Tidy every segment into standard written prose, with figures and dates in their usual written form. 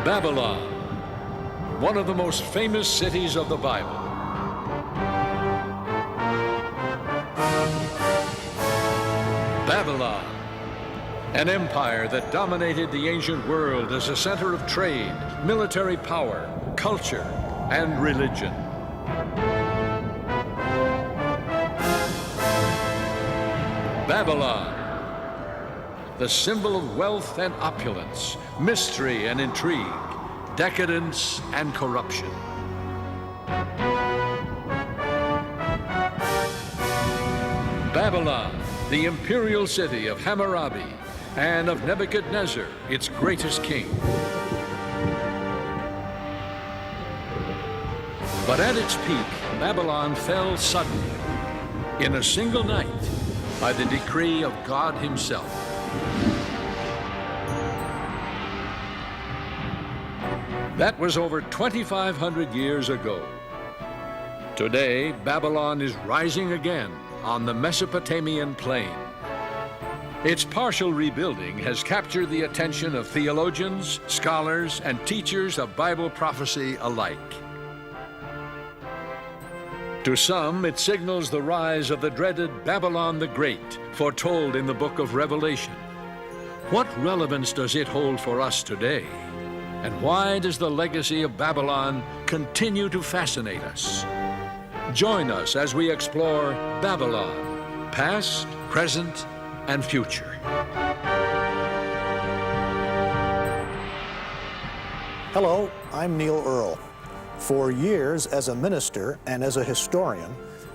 Babylon, one of the most famous cities of the Bible. Babylon, an empire that dominated the ancient world as a center of trade, military power, culture, and religion. Babylon, the symbol of wealth and opulence, mystery and intrigue, decadence and corruption. Babylon, the imperial city of Hammurabi and of Nebuchadnezzar, its greatest king. But at its peak, Babylon fell suddenly, in a single night, by the decree of God Himself. That was over 2,500 years ago. Today, Babylon is rising again on the Mesopotamian plain. Its partial rebuilding has captured the attention of theologians, scholars, and teachers of Bible prophecy alike. To some, it signals the rise of the dreaded Babylon the Great, foretold in the book of Revelation. What relevance does it hold for us today? And why does the legacy of Babylon continue to fascinate us? Join us as we explore Babylon, past, present, and future. Hello, I'm Neil Earl. For years, as a minister and as a historian,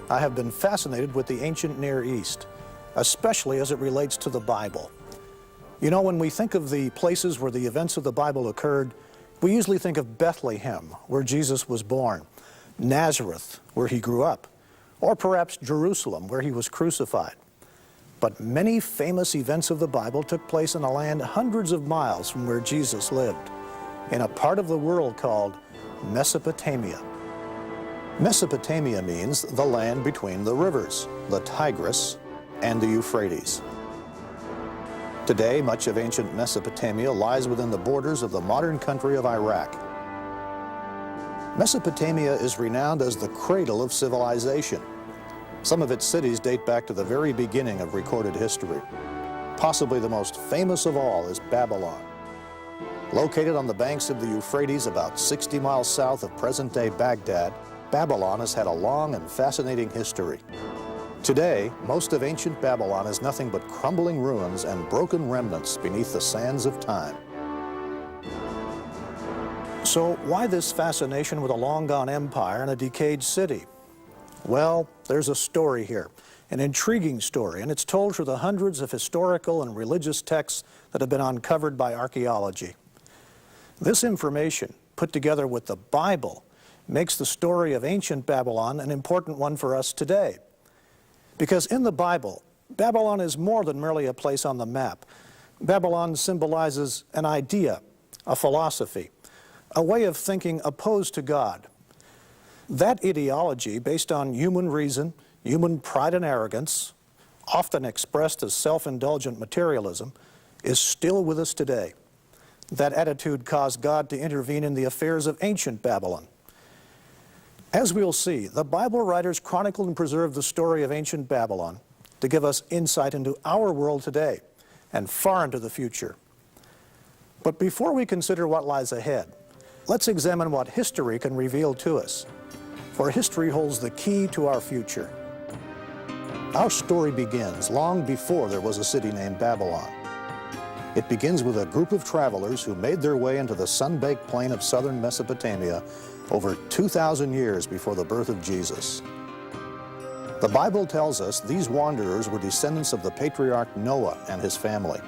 I have been fascinated with the ancient Near East, especially as it relates to the Bible. You know, when we think of the places where the events of the Bible occurred, we usually think of Bethlehem, where Jesus was born, Nazareth, where he grew up, or perhaps Jerusalem, where he was crucified. But many famous events of the Bible took place in a land hundreds of miles from where Jesus lived, in a part of the world called Mesopotamia. Mesopotamia means the land between the rivers, the Tigris and the Euphrates. Today, much of ancient Mesopotamia lies within the borders of the modern country of Iraq. Mesopotamia is renowned as the cradle of civilization. Some of its cities date back to the very beginning of recorded history. Possibly the most famous of all is Babylon. Located on the banks of the Euphrates about 60 miles south of present-day Baghdad, Babylon has had a long and fascinating history. Today, most of ancient Babylon is nothing but crumbling ruins and broken remnants beneath the sands of time. So why this fascination with a long-gone empire and a decayed city? Well, there's a story here, an intriguing story, and it's told through the hundreds of historical and religious texts that have been uncovered by archaeology. This information, put together with the Bible, makes the story of ancient Babylon an important one for us today. Because in the Bible, Babylon is more than merely a place on the map. Babylon symbolizes an idea, a philosophy, a way of thinking opposed to God. That ideology, based on human reason, human pride and arrogance, often expressed as self-indulgent materialism, is still with us today. That attitude caused God to intervene in the affairs of ancient Babylon. As we'll see, the Bible writers chronicled and preserved the story of ancient Babylon to give us insight into our world today and far into the future. But before we consider what lies ahead, let's examine what history can reveal to us. For history holds the key to our future. Our story begins long before there was a city named Babylon. It begins with a group of travelers who made their way into the sun-baked plain of southern Mesopotamia over 2,000 years before the birth of Jesus. The Bible tells us these wanderers were descendants of the patriarch Noah and his family.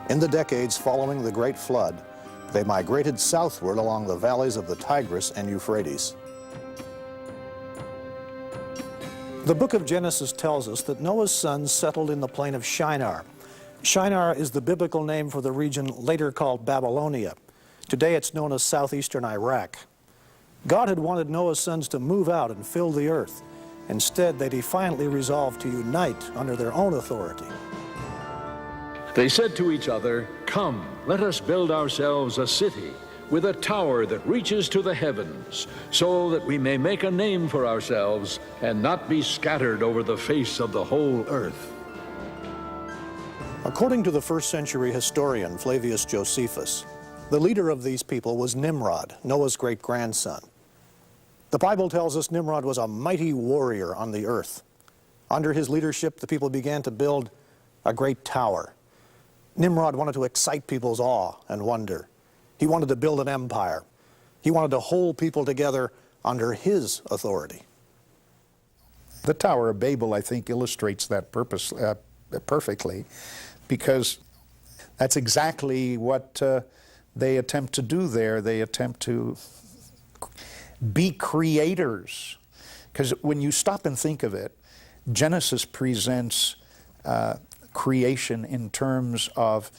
In the decades following the Great Flood, they migrated southward along the valleys of the Tigris and Euphrates. The book of Genesis tells us that Noah's sons settled in the plain of Shinar. Shinar is the biblical name for the region later called Babylonia. Today it's known as southeastern Iraq. God had wanted Noah's sons to move out and fill the earth. Instead, they defiantly resolved to unite under their own authority. They said to each other, "Come, let us build ourselves a city with a tower that reaches to the heavens, so that we may make a name for ourselves and not be scattered over the face of the whole earth. According to the first century historian Flavius Josephus, the leader of these people was Nimrod, Noah's great-grandson. The Bible tells us Nimrod was a mighty warrior on the earth. Under his leadership, the people began to build a great tower. Nimrod wanted to excite people's awe and wonder. He wanted to build an empire. He wanted to hold people together under his authority. The Tower of Babel, I think, illustrates that purpose perfectly, because that's exactly what they attempt to do there. They attempt to be creators. Because when you stop and think of it, Genesis presents creation in terms of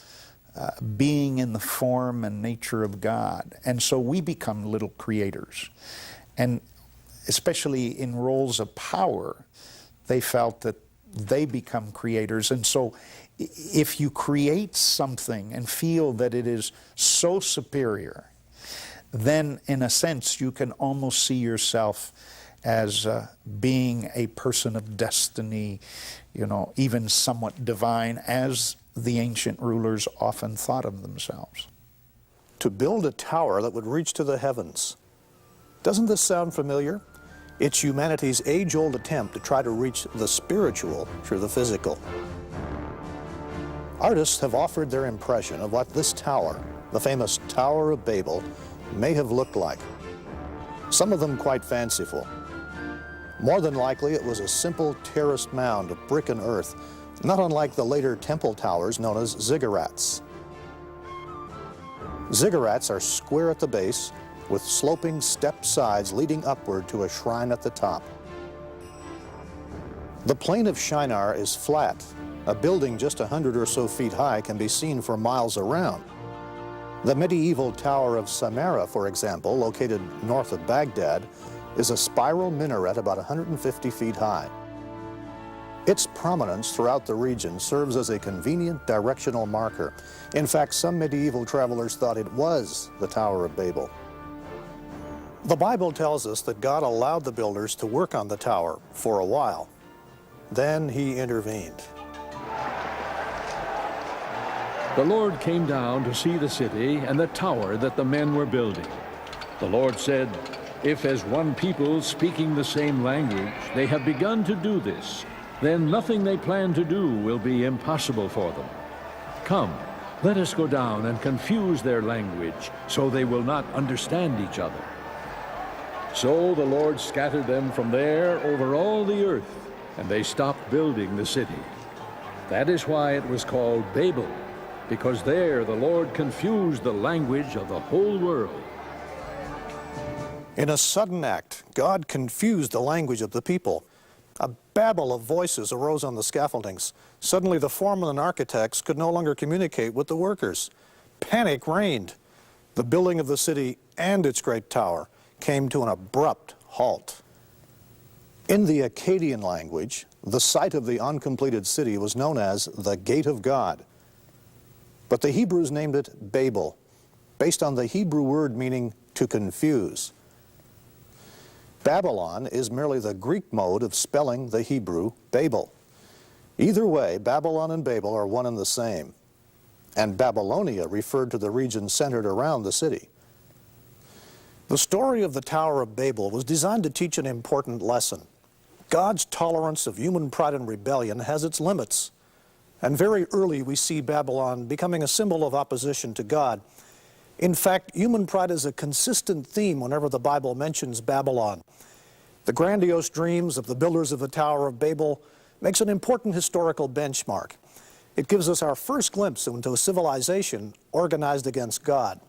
being in the form and nature of God. And so we become little creators. And especially in roles of power, they felt that they become creators. And so if you create something and feel that it is so superior, then in a sense you can almost see yourself as being a person of destiny, you know, even somewhat divine, as the ancient rulers often thought of themselves. To build a tower that would reach to the heavens. Doesn't this sound familiar? It's humanity's age-old attempt to try to reach the spiritual through the physical. Artists have offered their impression of what this tower, the famous Tower of Babel, may have looked like. Some of them quite fanciful. More than likely, it was a simple terraced mound of brick and earth, not unlike the later temple towers known as ziggurats. Ziggurats are square at the base, with sloping stepped sides leading upward to a shrine at the top. The plain of Shinar is flat. A building just 100 or so feet high can be seen for miles around. The medieval Tower of Samarra, for example, located north of Baghdad, is a spiral minaret about 150 feet high. Its prominence throughout the region serves as a convenient directional marker. In fact, some medieval travelers thought it was the Tower of Babel. The Bible tells us that God allowed the builders to work on the tower for a while. Then he intervened. The Lord came down to see the city and the tower that the men were building. The Lord said, "If as one people speaking the same language they have begun to do this, then nothing they plan to do will be impossible for them. Come, let us go down and confuse their language, so they will not understand each other." So the Lord scattered them from there over all the earth, and they stopped building the city. That is why it was called Babel, because there the Lord confused the language of the whole world. In a sudden act, God confused the language of the people. A babel of voices arose on the scaffoldings. Suddenly the foremen and architects could no longer communicate with the workers. Panic reigned. The building of the city and its great tower came to an abrupt halt. In the Akkadian language, the site of the uncompleted city was known as the Gate of God. But the Hebrews named it Babel, based on the Hebrew word meaning to confuse. Babylon is merely the Greek mode of spelling the Hebrew Babel. Either way, Babylon and Babel are one and the same. And Babylonia referred to the region centered around the city. The story of the Tower of Babel was designed to teach an important lesson. God's tolerance of human pride and rebellion has its limits. And very early we see Babylon becoming a symbol of opposition to God. In fact, human pride is a consistent theme whenever the Bible mentions Babylon. The grandiose dreams of the builders of the Tower of Babel makes an important historical benchmark. It gives us our first glimpse into a civilization organized against God.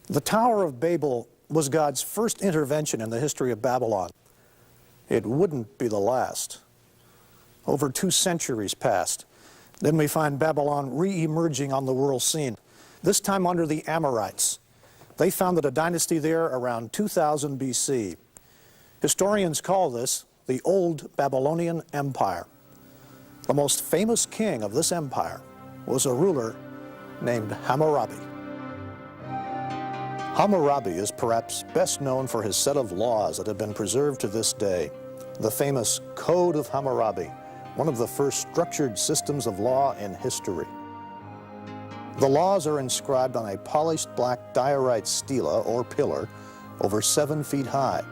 The Tower of Babel was God's first intervention in the history of Babylon. It wouldn't be the last. Over 2 centuries passed. Then we find Babylon re-emerging on the world scene, this time under the Amorites. They founded a dynasty there around 2000 BC. Historians call this the Old Babylonian Empire. The most famous king of this empire was a ruler named Hammurabi. Hammurabi is perhaps best known for his set of laws that have been preserved to this day. The famous Code of Hammurabi, one of the first structured systems of law in history. The laws are inscribed on a polished black diorite stela, or pillar, over 7 feet high.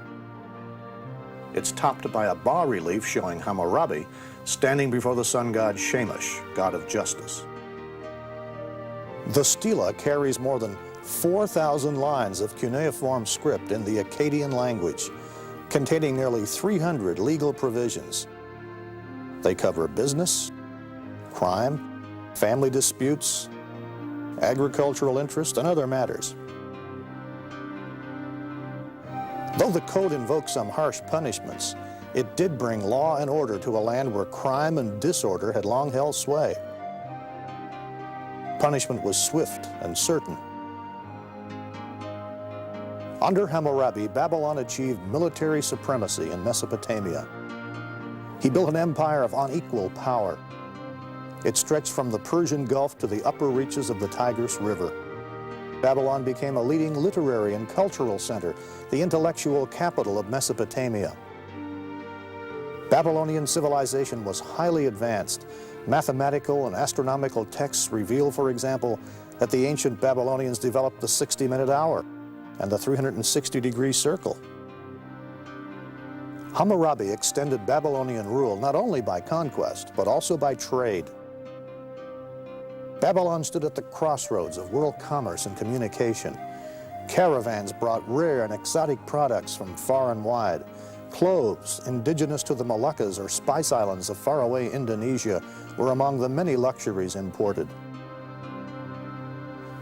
It's topped by a bas-relief showing Hammurabi standing before the sun god Shamash, god of justice. The stela carries more than 4,000 lines of cuneiform script in the Akkadian language, containing nearly 300 legal provisions. They cover business, crime, family disputes, agricultural interest, and other matters. Though the code invoked some harsh punishments, it did bring law and order to a land where crime and disorder had long held sway. Punishment was swift and certain. Under Hammurabi, Babylon achieved military supremacy in Mesopotamia. He built an empire of unequal power. It stretched from the Persian Gulf to the upper reaches of the Tigris River. Babylon became a leading literary and cultural center, the intellectual capital of Mesopotamia. Babylonian civilization was highly advanced. Mathematical and astronomical texts reveal, for example, that the ancient Babylonians developed the 60-minute hour and the 360-degree circle. Hammurabi extended Babylonian rule not only by conquest, but also by trade. Babylon stood at the crossroads of world commerce and communication. Caravans brought rare and exotic products from far and wide. Cloves, indigenous to the Moluccas or Spice Islands of faraway Indonesia, were among the many luxuries imported.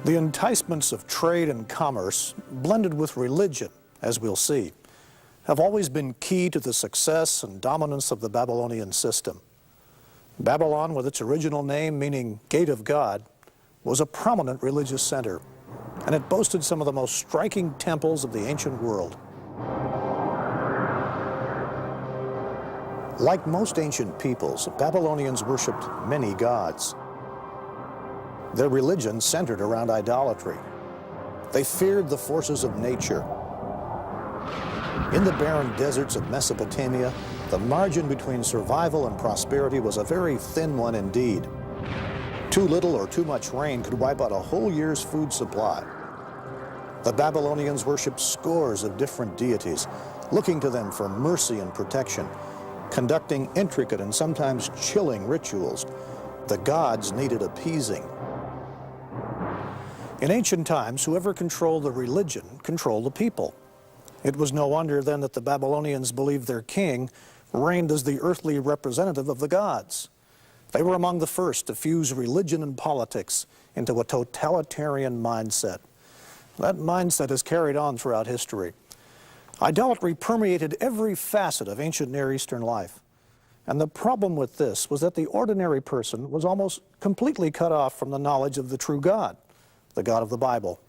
The enticements of trade and commerce, blended with religion, as we'll see, have always been key to the success and dominance of the Babylonian system. Babylon, with its original name meaning Gate of God, was a prominent religious center, and it boasted some of the most striking temples of the ancient world. Like most ancient peoples, Babylonians worshipped many gods. Their religion centered around idolatry. They feared the forces of nature. In the barren deserts of Mesopotamia, the margin between survival and prosperity was a very thin one indeed. Too little or too much rain could wipe out a whole year's food supply. The Babylonians worshipped scores of different deities, looking to them for mercy and protection, conducting intricate and sometimes chilling rituals. The gods needed appeasing. In ancient times, whoever controlled the religion controlled the people. It was no wonder then that the Babylonians believed their king reigned as the earthly representative of the gods. They were among the first to fuse religion and politics into a totalitarian mindset. That mindset is carried on throughout history. Idolatry permeated every facet of ancient Near Eastern life. And the problem with this was that the ordinary person was almost completely cut off from the knowledge of the true God, the God of the Bible.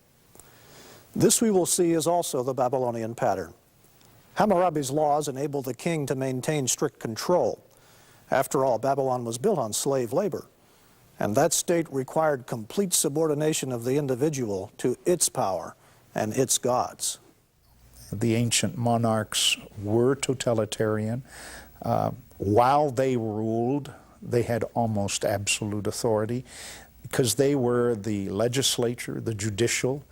This, we will see, is also the Babylonian pattern. Hammurabi's laws enabled the king to maintain strict control. After all, Babylon was built on slave labor, and that state required complete subordination of the individual to its power and its gods. The ancient monarchs were totalitarian. While they ruled, they had almost absolute authority because they were the legislature, the judicial,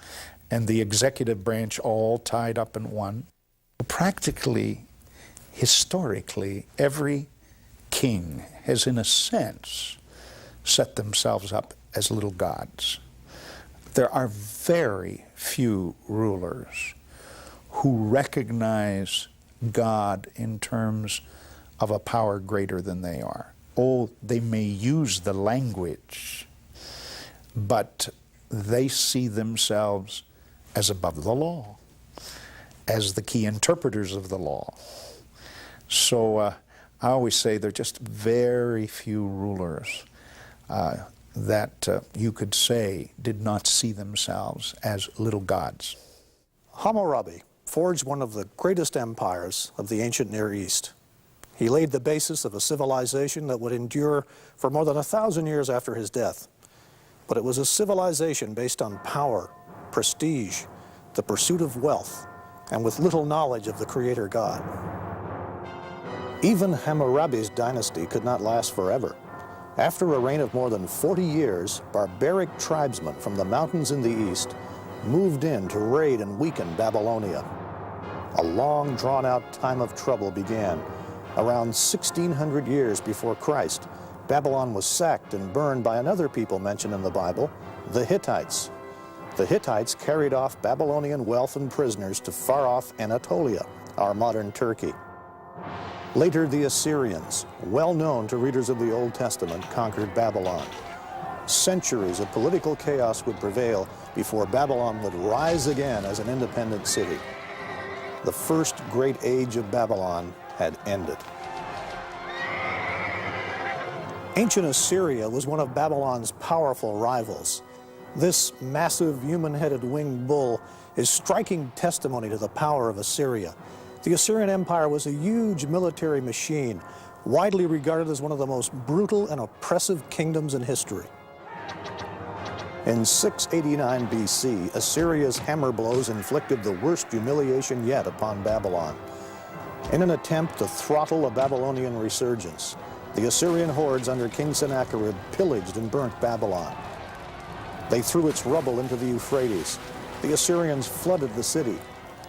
and the executive branch all tied up in one. Practically, historically, every king has, in a sense, set themselves up as little gods. There are very few rulers who recognize God in terms of a power greater than they are. Oh, they may use the language, but they see themselves as above the law, as the key interpreters of the law. So I always say there are just very few rulers that you could say did not see themselves as little gods. Hammurabi forged one of the greatest empires of the ancient Near East. He laid the basis of a civilization that would endure for more than 1,000 years after his death. But it was a civilization based on power, prestige, the pursuit of wealth, and with little knowledge of the Creator God. Even Hammurabi's dynasty could not last forever. After a reign of more than 40 years, barbaric tribesmen from the mountains in the east moved in to raid and weaken Babylonia. A long, drawn-out time of trouble began. Around 1600 years before Christ, Babylon was sacked and burned by another people mentioned in the Bible, the Hittites. The Hittites carried off Babylonian wealth and prisoners to far-off Anatolia, our modern Turkey. Later, the Assyrians, well known to readers of the Old Testament, conquered Babylon. Centuries of political chaos would prevail before Babylon would rise again as an independent city. The first great age of Babylon had ended. Ancient Assyria was one of Babylon's powerful rivals. This massive human-headed winged bull is striking testimony to the power of Assyria. The Assyrian Empire was a huge military machine, widely regarded as one of the most brutal and oppressive kingdoms in history. In 689 BC, Assyria's hammer blows inflicted the worst humiliation yet upon Babylon. In an attempt to throttle a Babylonian resurgence, the Assyrian hordes under King Sennacherib pillaged and burnt Babylon. They threw its rubble into the Euphrates. The Assyrians flooded the city.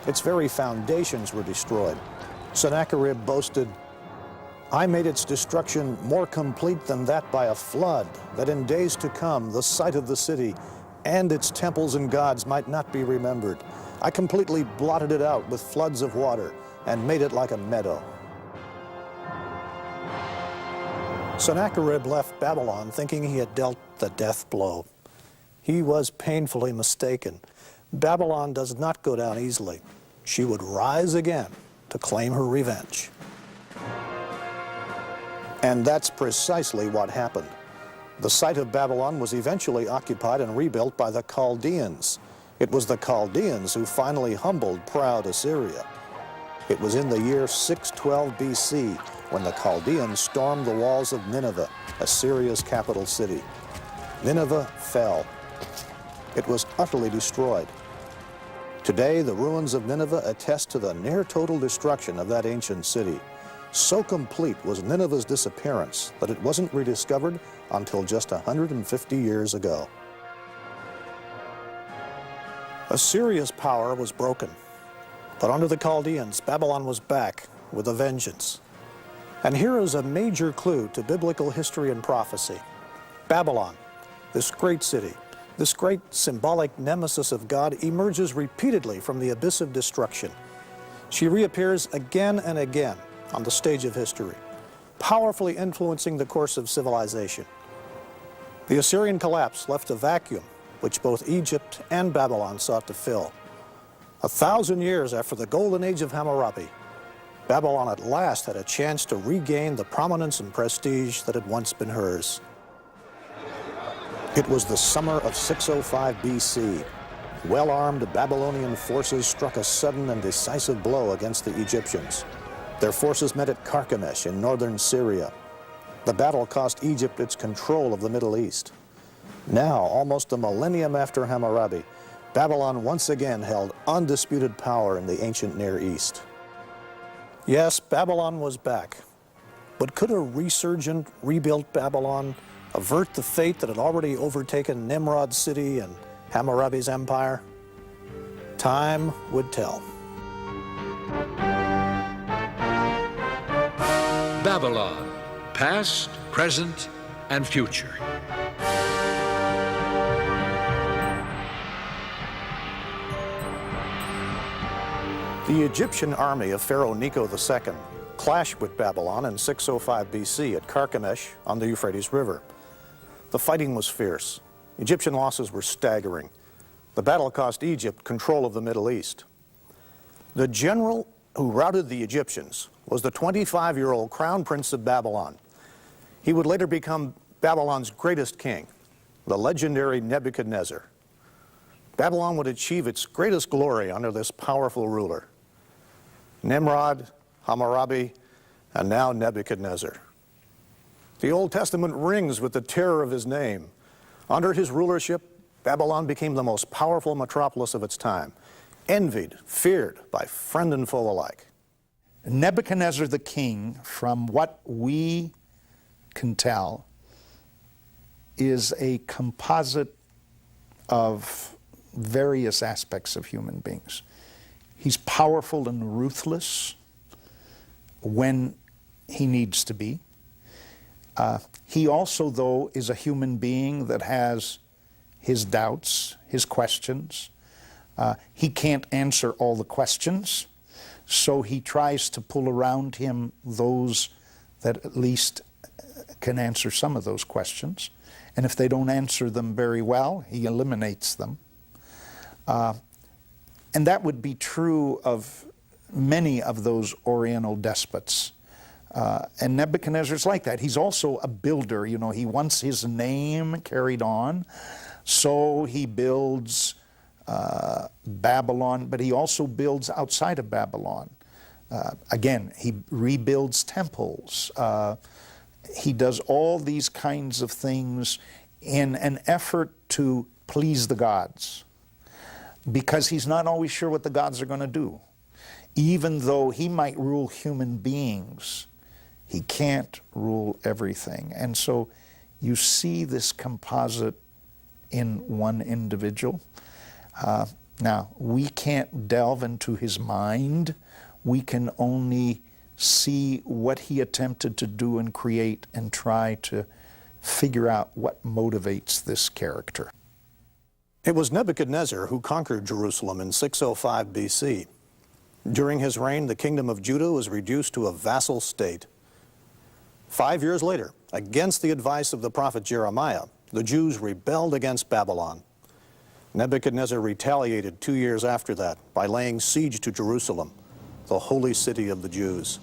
Its very foundations were destroyed. Sennacherib boasted, "I made its destruction more complete than that by a flood, that in days to come the site of the city and its temples and gods might not be remembered. I completely blotted it out with floods of water and made it like a meadow." Sennacherib left Babylon thinking he had dealt the death blow. He was painfully mistaken. Babylon does not go down easily. She would rise again to claim her revenge. And that's precisely what happened. The site of Babylon was eventually occupied and rebuilt by the Chaldeans. It was the Chaldeans who finally humbled proud Assyria. It was in the year 612 BC when the Chaldeans stormed the walls of Nineveh, Assyria's capital city. Nineveh fell. It was utterly destroyed. Today, the ruins of Nineveh attest to the near-total destruction of that ancient city. So complete was Nineveh's disappearance that it wasn't rediscovered until just 150 years ago. Assyria's power was broken, but under the Chaldeans, Babylon was back with a vengeance. And here is a major clue to biblical history and prophecy. Babylon, this great city, this great symbolic nemesis of God, emerges repeatedly from the abyss of destruction. She reappears again and again on the stage of history, powerfully influencing the course of civilization. The Assyrian collapse left a vacuum which both Egypt and Babylon sought to fill. 1,000 years after the golden age of Hammurabi, Babylon at last had a chance to regain the prominence and prestige that had once been hers. It was the summer of 605 BC. Well-armed Babylonian forces struck a sudden and decisive blow against the Egyptians. Their forces met at Carchemish in northern Syria. The battle cost Egypt its control of the Middle East. Now, almost a millennium after Hammurabi, Babylon once again held undisputed power in the ancient Near East. Yes, Babylon was back. But could a resurgent, rebuilt Babylon avert the fate that had already overtaken Nimrod's city and Hammurabi's empire? Time would tell. Babylon, past, present, and future. The Egyptian army of Pharaoh Necho II clashed with Babylon in 605 BC at Carchemish on the Euphrates River. The fighting was fierce. Egyptian losses were staggering. The battle cost Egypt control of the Middle East. The general who routed the Egyptians was the 25-year-old crown prince of Babylon. He would later become Babylon's greatest king, the legendary Nebuchadnezzar. Babylon would achieve its greatest glory under this powerful ruler. Nimrod, Hammurabi, and now Nebuchadnezzar. The Old Testament rings with the terror of his name. Under his rulership, Babylon became the most powerful metropolis of its time. envied, feared by friend and foe alike. Nebuchadnezzar the king, from what we can tell, is a composite of various aspects of human beings. He's powerful and ruthless when he needs to be. He also, though, is a human being that has his doubts, his questions. He can't answer all the questions, so he tries to pull around him those that at least can answer some of those questions. And if they don't answer them very well, he eliminates them. And that would be true of many of those Oriental despots. And Nebuchadnezzar's like that. He's also a builder. You know, he wants his name carried on, so he builds Babylon, but he also builds outside of Babylon. Again, he rebuilds temples. He does all these kinds of things in an effort to please the gods, because he's not always sure what the gods are going to do. Even though he might rule human beings, he can't rule everything. And so you see this composite in one individual. Now, we can't delve into his mind. We can only see what he attempted to do and create and try to figure out what motivates this character. It was Nebuchadnezzar who conquered Jerusalem in 605 BC. During his reign, the kingdom of Judah was reduced to a vassal state. 5 years later, against the advice of the prophet Jeremiah, the Jews rebelled against Babylon. Nebuchadnezzar retaliated 2 years after that by laying siege to Jerusalem, the holy city of the Jews.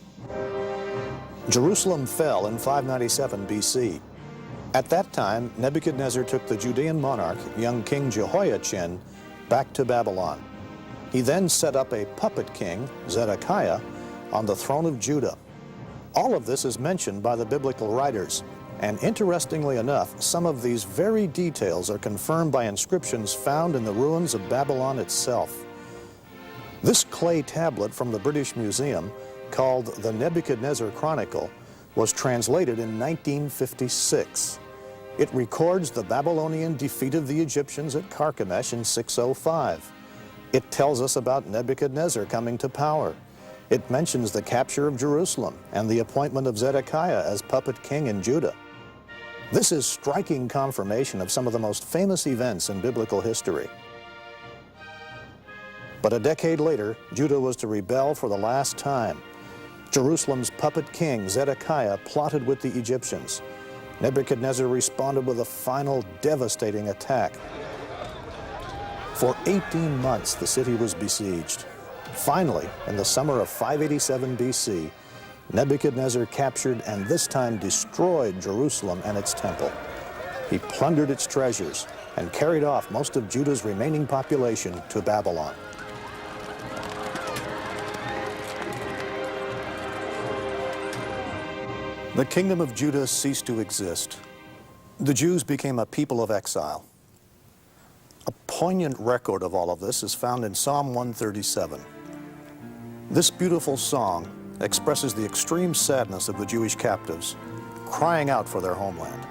Jerusalem fell in 597 BC. At that time, Nebuchadnezzar took the Judean monarch, young King Jehoiachin, back to Babylon. He then set up a puppet king, Zedekiah, on the throne of Judah. All of this is mentioned by the biblical writers, and interestingly enough, some of these very details are confirmed by inscriptions found in the ruins of Babylon itself. This clay tablet from the British Museum, called the Nebuchadnezzar Chronicle, was translated in 1956. It records the Babylonian defeat of the Egyptians at Carchemish in 605. It tells us about Nebuchadnezzar coming to power. It mentions the capture of Jerusalem and the appointment of Zedekiah as puppet king in Judah. This is striking confirmation of some of the most famous events in biblical history. But a decade later, Judah was to rebel for the last time. Jerusalem's puppet king, Zedekiah, plotted with the Egyptians. Nebuchadnezzar responded with a final devastating attack. For 18 months, the city was besieged. Finally, in the summer of 587 BC, Nebuchadnezzar captured and this time destroyed Jerusalem and its temple. He plundered its treasures and carried off most of Judah's remaining population to Babylon. The kingdom of Judah ceased to exist. The Jews became a people of exile. A poignant record of all of this is found in Psalm 137. This beautiful song expresses the extreme sadness of the Jewish captives, crying out for their homeland.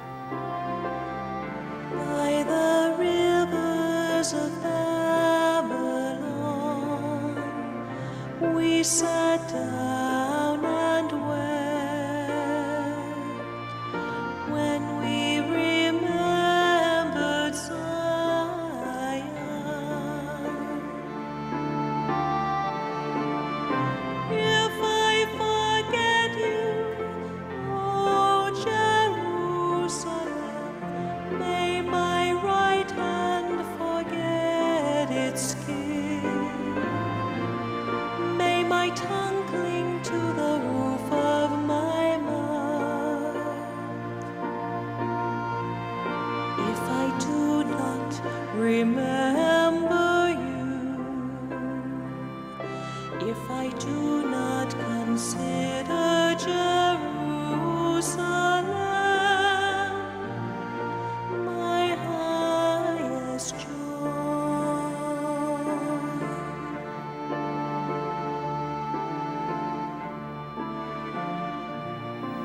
By the rivers of Babylon, we sat down and wept when we remembered Zion. If I forget you, O Jerusalem, may my right hand forget its king. May my tongue cling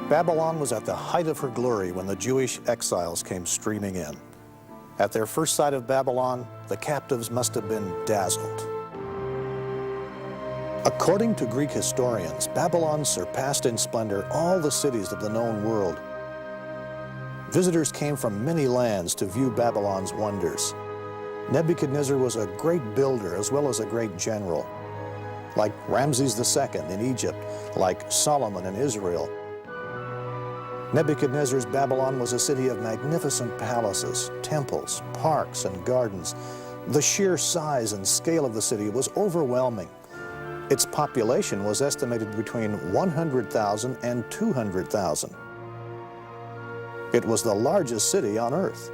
Babylon was at the height of her glory when the Jewish exiles came streaming in. At their first sight of Babylon, the captives must have been dazzled. According to Greek historians, Babylon surpassed in splendor all the cities of the known world. Visitors came from many lands to view Babylon's wonders. Nebuchadnezzar was a great builder as well as a great general. Like Ramses II in Egypt, like Solomon in Israel. Nebuchadnezzar's Babylon was a city of magnificent palaces, temples, parks, and gardens. The sheer size and scale of the city was overwhelming. Its population was estimated between 100,000 and 200,000. It was the largest city on earth.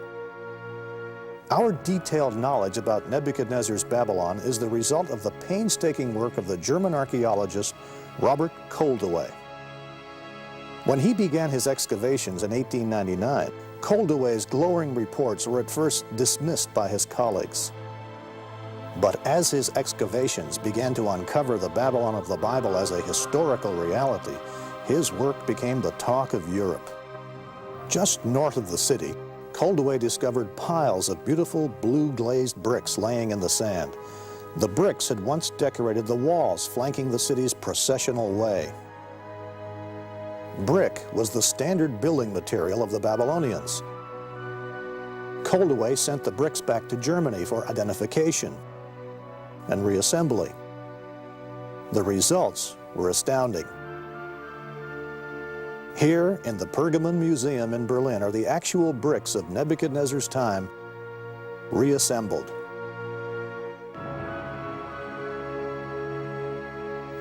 Our detailed knowledge about Nebuchadnezzar's Babylon is the result of the painstaking work of the German archaeologist Robert Koldewey. When he began his excavations in 1899, Koldewey's glowing reports were at first dismissed by his colleagues. But as his excavations began to uncover the Babylon of the Bible as a historical reality, his work became the talk of Europe. Just north of the city, Koldewey discovered piles of beautiful blue glazed bricks laying in the sand. The bricks had once decorated the walls flanking the city's processional way. Brick was the standard building material of the Babylonians. Koldewey sent the bricks back to Germany for identification and reassembly. The results were astounding. Here in the Pergamon Museum in Berlin are the actual bricks of Nebuchadnezzar's time reassembled.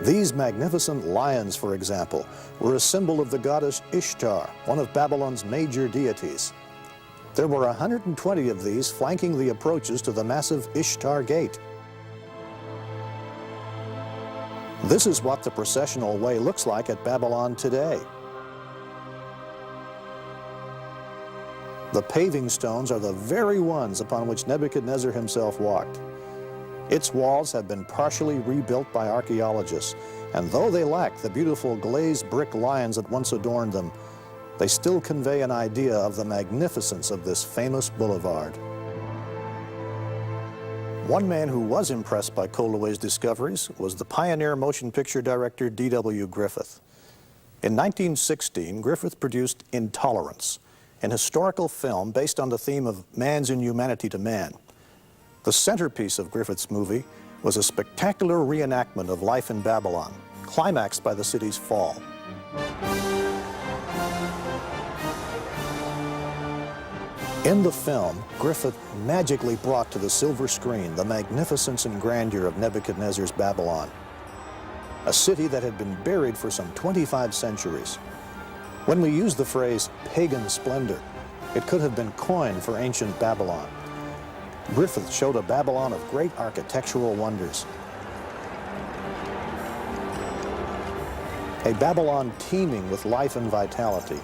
These magnificent lions, for example, were a symbol of the goddess Ishtar, one of Babylon's major deities. There were 120 of these flanking the approaches to the massive Ishtar Gate. This is what the processional way looks like at Babylon today. The paving stones are the very ones upon which Nebuchadnezzar himself walked. Its walls have been partially rebuilt by archaeologists, and though they lack the beautiful glazed brick lions that once adorned them, they still convey an idea of the magnificence of this famous boulevard. One man who was impressed by Koldewey's discoveries was the pioneer motion picture director D.W. Griffith. In 1916, Griffith produced Intolerance, an historical film based on the theme of man's inhumanity to man. The centerpiece of Griffith's movie was a spectacular reenactment of life in Babylon, climaxed by the city's fall. In the film, Griffith magically brought to the silver screen the magnificence and grandeur of Nebuchadnezzar's Babylon, a city that had been buried for some 25 centuries. When we use the phrase pagan splendor, it could have been coined for ancient Babylon. Griffith showed a Babylon of great architectural wonders. A Babylon teeming with life and vitality,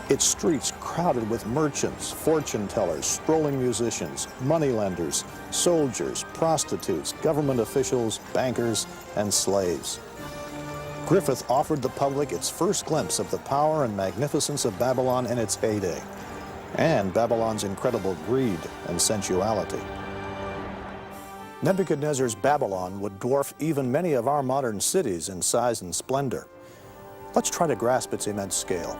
its streets crowded with merchants, fortune tellers, strolling musicians, moneylenders, soldiers, prostitutes, government officials, bankers, and slaves. Griffith offered the public its first glimpse of the power and magnificence of Babylon in its heyday, and Babylon's incredible greed and sensuality. Nebuchadnezzar's Babylon would dwarf even many of our modern cities in size and splendor. Let's try to grasp its immense scale.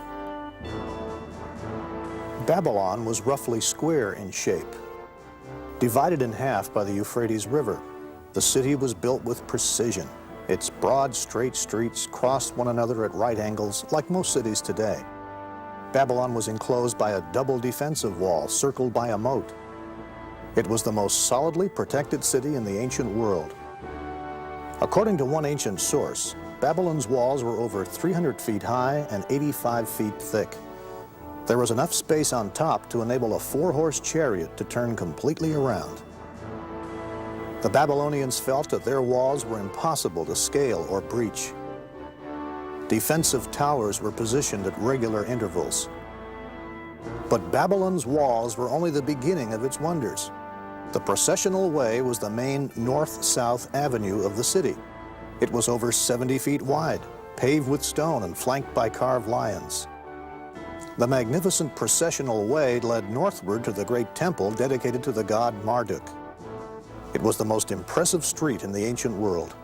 Babylon was roughly square in shape. Divided in half by the Euphrates River, the city was built with precision. Its broad, straight streets crossed one another at right angles, like most cities today. Babylon was enclosed by a double defensive wall circled by a moat. It was the most solidly protected city in the ancient world. According to one ancient source, Babylon's walls were over 300 feet high and 85 feet thick. There was enough space on top to enable a 4-horse chariot to turn completely around. The Babylonians felt that their walls were impossible to scale or breach. Defensive towers were positioned at regular intervals. But Babylon's walls were only the beginning of its wonders. The processional way was the main north-south avenue of the city. It was over 70 feet wide, paved with stone and flanked by carved lions. The magnificent processional way led northward to the great temple dedicated to the god Marduk. It was the most impressive street in the ancient world.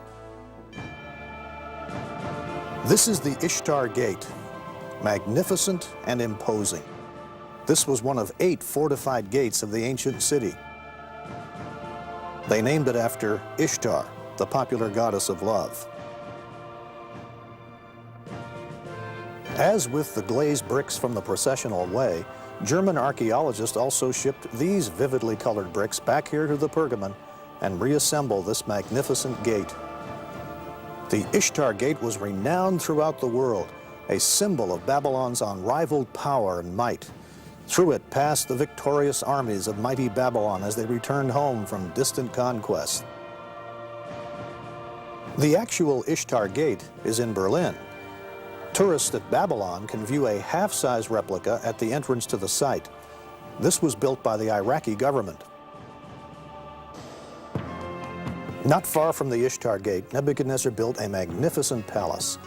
This is the Ishtar Gate, magnificent and imposing. This was one of 8 fortified gates of the ancient city. They named it after Ishtar, the popular goddess of love. As with the glazed bricks from the processional way, German archaeologists also shipped these vividly colored bricks back here to the Pergamon and reassembled this magnificent gate. The Ishtar Gate was renowned throughout the world, a symbol of Babylon's unrivaled power and might. Through it passed the victorious armies of mighty Babylon as they returned home from distant conquest. The actual Ishtar Gate is in Berlin. Tourists at Babylon can view a half-size replica at the entrance to the site. This was built by the Iraqi government. Not far from the Ishtar Gate, Nebuchadnezzar built a magnificent palace.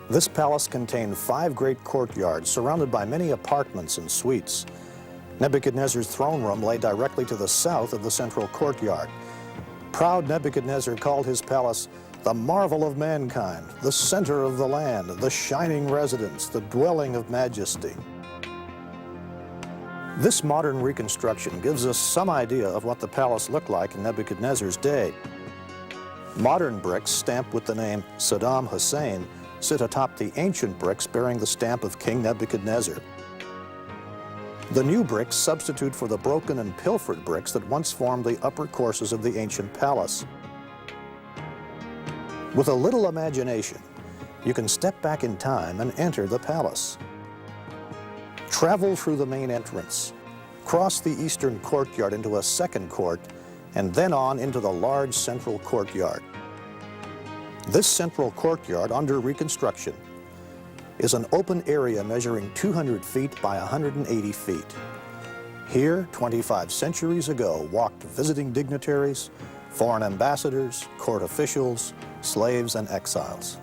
This palace contained 5 great courtyards surrounded by many apartments and suites. Nebuchadnezzar's throne room lay directly to the south of the central courtyard. Proud Nebuchadnezzar called his palace the marvel of mankind, the center of the land, the shining residence, the dwelling of majesty. This modern reconstruction gives us some idea of what the palace looked like in Nebuchadnezzar's day. Modern bricks stamped with the name Saddam Hussein sit atop the ancient bricks bearing the stamp of King Nebuchadnezzar. The new bricks substitute for the broken and pilfered bricks that once formed the upper courses of the ancient palace. With a little imagination, you can step back in time and enter the palace. Travel through the main entrance, cross the eastern courtyard into a second court, and then on into the large central courtyard. This central courtyard, under reconstruction, is an open area measuring 200 feet by 180 feet. Here, 25 centuries ago, walked visiting dignitaries, foreign ambassadors, court officials, slaves, and exiles.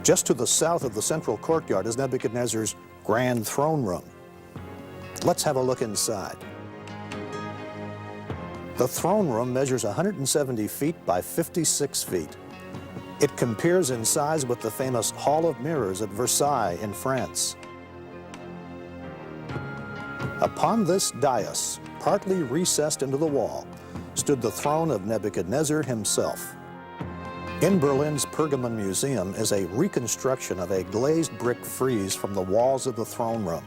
Just to the south of the central courtyard is Nebuchadnezzar's grand throne room. Let's have a look inside. The throne room measures 170 feet by 56 feet. It compares in size with the famous Hall of Mirrors at Versailles in France. Upon this dais, partly recessed into the wall, stood the throne of Nebuchadnezzar himself. In Berlin's Pergamon Museum is a reconstruction of a glazed brick frieze from the walls of the throne room.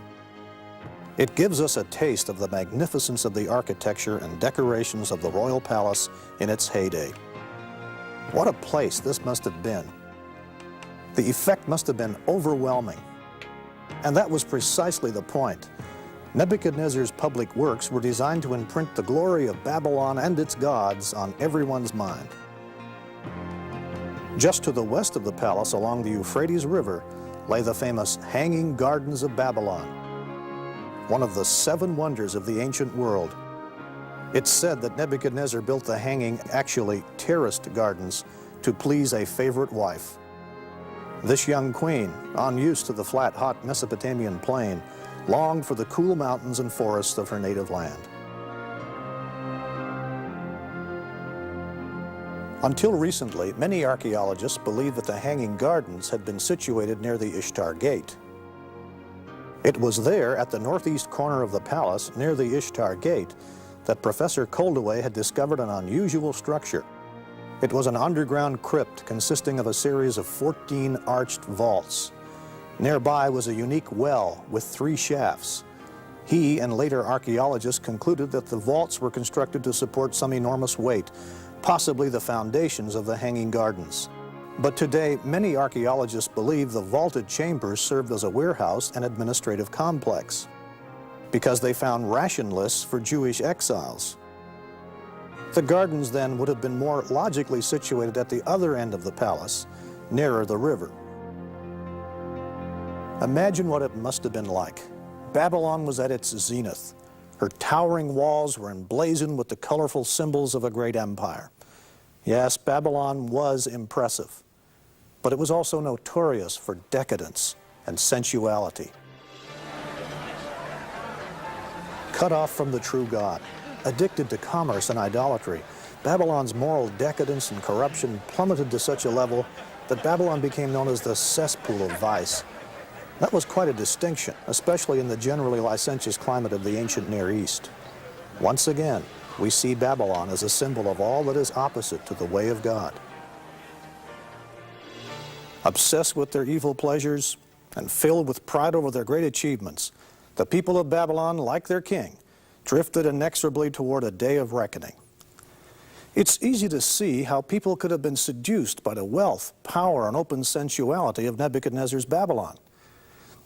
It gives us a taste of the magnificence of the architecture and decorations of the royal palace in its heyday. What a place this must have been. The effect must have been overwhelming. And that was precisely the point. Nebuchadnezzar's public works were designed to imprint the glory of Babylon and its gods on everyone's mind. Just to the west of the palace along the Euphrates River lay the famous Hanging Gardens of Babylon, one of the 7 wonders of the ancient world. It's said that Nebuchadnezzar built the hanging, actually terraced gardens to please a favorite wife. This young queen, unused to the flat, hot Mesopotamian plain, longed for the cool mountains and forests of her native land. Until recently, many archaeologists believed that the Hanging Gardens had been situated near the Ishtar Gate. It was there, at the northeast corner of the palace, near the Ishtar Gate, that Professor Koldewey had discovered an unusual structure. It was an underground crypt consisting of a series of 14 arched vaults. Nearby was a unique well with 3 shafts. He and later archaeologists concluded that the vaults were constructed to support some enormous weight, possibly the foundations of the Hanging Gardens. But today, many archaeologists believe the vaulted chambers served as a warehouse and administrative complex, because they found ration lists for Jewish exiles. The gardens then would have been more logically situated at the other end of the palace, nearer the river. Imagine what it must have been like. Babylon was at its zenith. Her towering walls were emblazoned with the colorful symbols of a great empire. Yes, Babylon was impressive, but it was also notorious for decadence, and sensuality. Cut off from the true God, addicted to commerce and idolatry, Babylon's moral decadence and corruption plummeted to such a level that Babylon became known as the cesspool of vice. That was quite a distinction, especially in the generally licentious climate of the ancient Near East. Once again, we see Babylon as a symbol of all that is opposite to the way of God. Obsessed with their evil pleasures and filled with pride over their great achievements, the people of Babylon, like their king, drifted inexorably toward a day of reckoning. It's easy to see how people could have been seduced by the wealth, power, and open sensuality of Nebuchadnezzar's Babylon.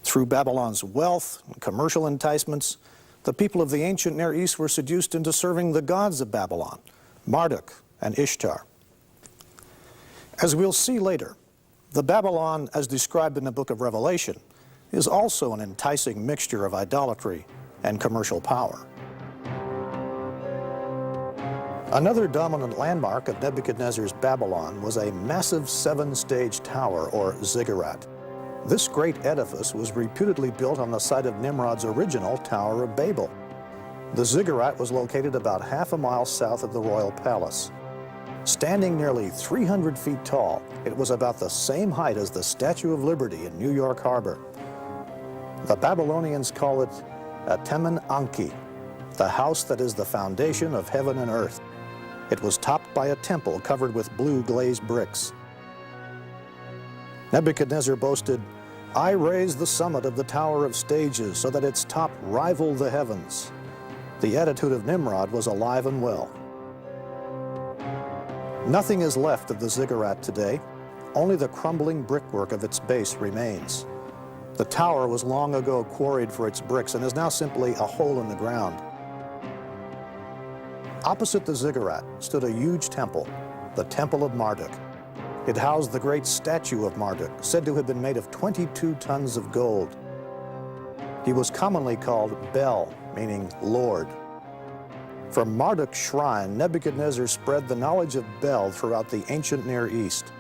Through Babylon's wealth and commercial enticements, the people of the ancient Near East were seduced into serving the gods of Babylon, Marduk and Ishtar. As we'll see later, the Babylon, as described in the book of Revelation, is also an enticing mixture of idolatry and commercial power. Another dominant landmark of Nebuchadnezzar's Babylon was a massive 7-stage tower, or ziggurat. This great edifice was reputedly built on the site of Nimrod's original Tower of Babel. The ziggurat was located about half a mile south of the royal palace. Standing nearly 300 feet tall, it was about the same height as the Statue of Liberty in New York Harbor. The Babylonians call it Atemen Anki, the house that is the foundation of heaven and earth. It was topped by a temple covered with blue glazed bricks. Nebuchadnezzar boasted, "I raised the summit of the Tower of Stages so that its top rivaled the heavens." The attitude of Nimrod was alive and well. Nothing is left of the ziggurat today. Only the crumbling brickwork of its base remains. The tower was long ago quarried for its bricks and is now simply a hole in the ground. Opposite the ziggurat stood a huge temple, the Temple of Marduk. It housed the great statue of Marduk, said to have been made of 22 tons of gold. He was commonly called Bel, meaning Lord. From Marduk's shrine, Nebuchadnezzar spread the knowledge of Bel throughout the ancient Near East.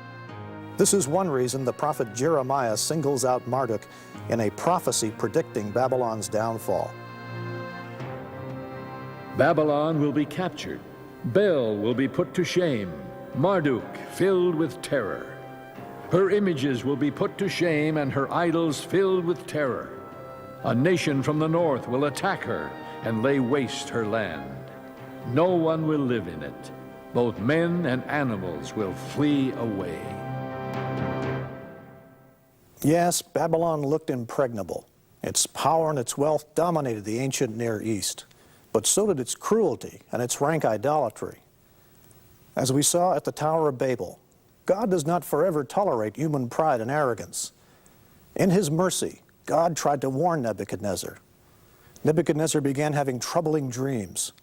This is one reason the prophet Jeremiah singles out Marduk in a prophecy predicting Babylon's downfall. Babylon will be captured. Bel will be put to shame. Marduk filled with terror. Her images will be put to shame and her idols filled with terror. A nation from the north will attack her and lay waste her land. No one will live in it. Both men and animals will flee away. Yes, Babylon looked impregnable. Its power and its wealth dominated the ancient Near East, but so did its cruelty and its rank idolatry. As we saw at the Tower of Babel, God does not forever tolerate human pride and arrogance. In his mercy, God tried to warn Nebuchadnezzar. Nebuchadnezzar began having troubling dreams,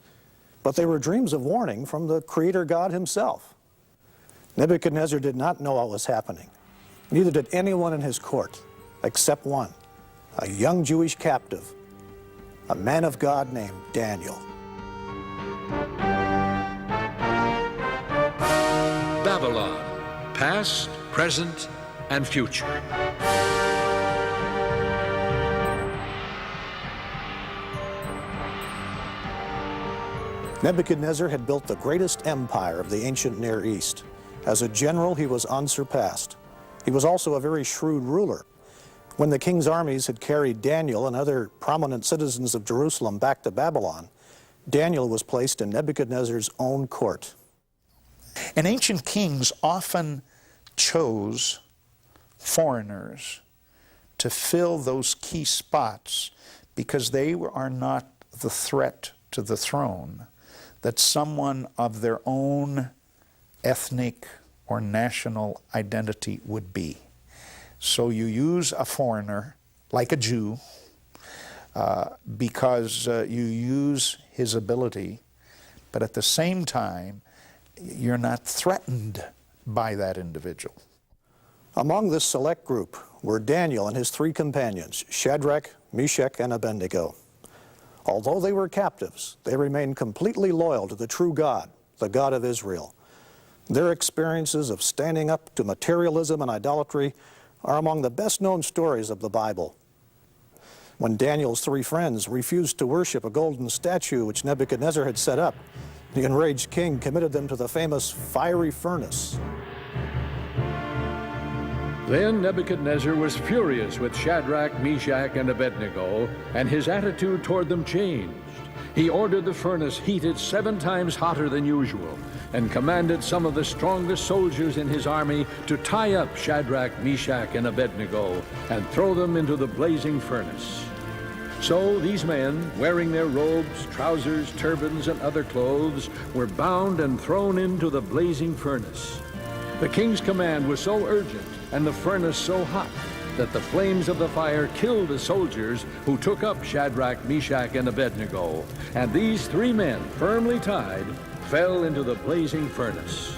but they were dreams of warning from the Creator God himself. Nebuchadnezzar did not know what was happening. Neither did anyone in his court, except one, a young Jewish captive, a man of God named Daniel. Babylon, past, present, and future. Nebuchadnezzar had built the greatest empire of the ancient Near East. As a general, he was unsurpassed. He was also a very shrewd ruler. When the king's armies had carried Daniel and other prominent citizens of Jerusalem back to Babylon, Daniel was placed in Nebuchadnezzar's own court. And ancient kings often chose foreigners to fill those key spots because they are not the threat to the throne that someone of their own ethnic or national identity would be. So you use a foreigner, like a Jew, because you use his ability, but at the same time, you're not threatened by that individual. Among this select group were Daniel and his 3 companions, Shadrach, Meshach, and Abednego. Although they were captives, they remained completely loyal to the true God, the God of Israel. Their experiences of standing up to materialism and idolatry are among the best-known stories of the Bible. When Daniel's three friends refused to worship a golden statue which Nebuchadnezzar had set up, the enraged king committed them to the famous fiery furnace. Then Nebuchadnezzar was furious with Shadrach, Meshach, and Abednego, and his attitude toward them changed. He ordered the furnace heated 7 times hotter than usual, and commanded some of the strongest soldiers in his army to tie up Shadrach, Meshach, and Abednego and throw them into the blazing furnace. So these men, wearing their robes, trousers, turbans, and other clothes, were bound and thrown into the blazing furnace. The king's command was so urgent and the furnace so hot that the flames of the fire killed the soldiers who took up Shadrach, Meshach, and Abednego, and these 3 men, firmly tied, fell into the blazing furnace.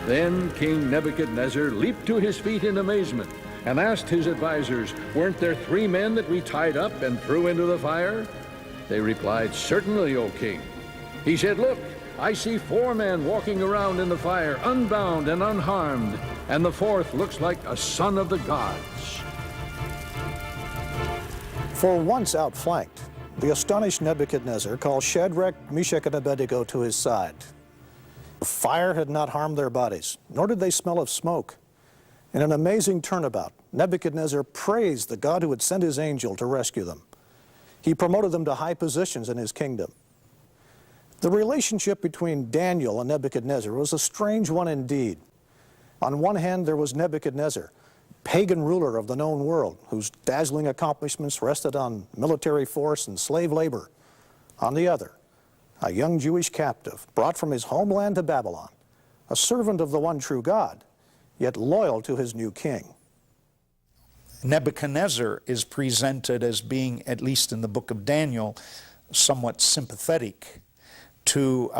Then King Nebuchadnezzar leaped to his feet in amazement and asked his advisors, "Weren't there 3 men that we tied up and threw into the fire?" They replied, "Certainly, O king." He said, "Look, I see 4 men walking around in the fire, unbound and unharmed, and the 4th looks like a son of the gods." For once outflanked, the astonished Nebuchadnezzar called Shadrach, Meshach, and Abednego to his side. The fire had not harmed their bodies, nor did they smell of smoke. In an amazing turnabout, Nebuchadnezzar praised the God who had sent his angel to rescue them. He promoted them to high positions in his kingdom. The relationship between Daniel and Nebuchadnezzar was a strange one indeed. On one hand, there was Nebuchadnezzar, pagan ruler of the known world, whose dazzling accomplishments rested on military force and slave labor. On the other, a young Jewish captive brought from his homeland to Babylon, a servant of the one true God, yet loyal to his new king. Nebuchadnezzar is presented as being, at least in the book of Daniel, somewhat sympathetic to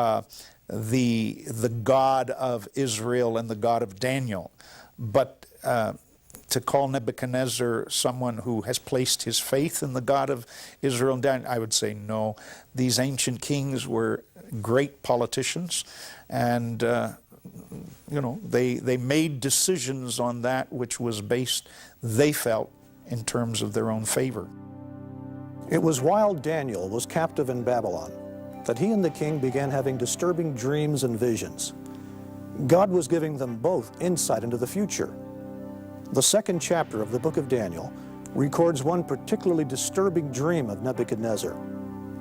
the God of Israel and the God of Daniel. But to call Nebuchadnezzar someone who has placed his faith in the God of Israel and Daniel, I would say no. These ancient kings were great politicians, and they made decisions on that which was based, they felt, in terms of their own favor. It was while Daniel was captive in Babylon that he and the king began having disturbing dreams and visions. God was giving them both insight into the future. The 2nd chapter of the book of Daniel records one particularly disturbing dream of Nebuchadnezzar.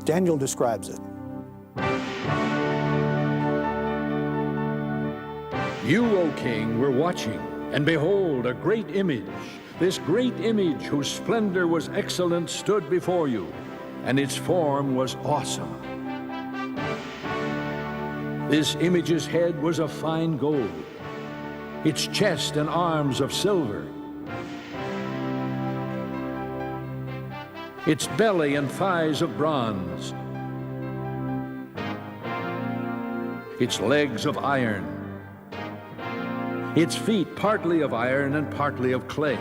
Daniel describes it. "You, O king, were watching, and behold, a great image. This great image, whose splendor was excellent, stood before you, and its form was awesome. This image's head was of fine gold, its chest and arms of silver, its belly and thighs of bronze, its legs of iron, its feet partly of iron and partly of clay.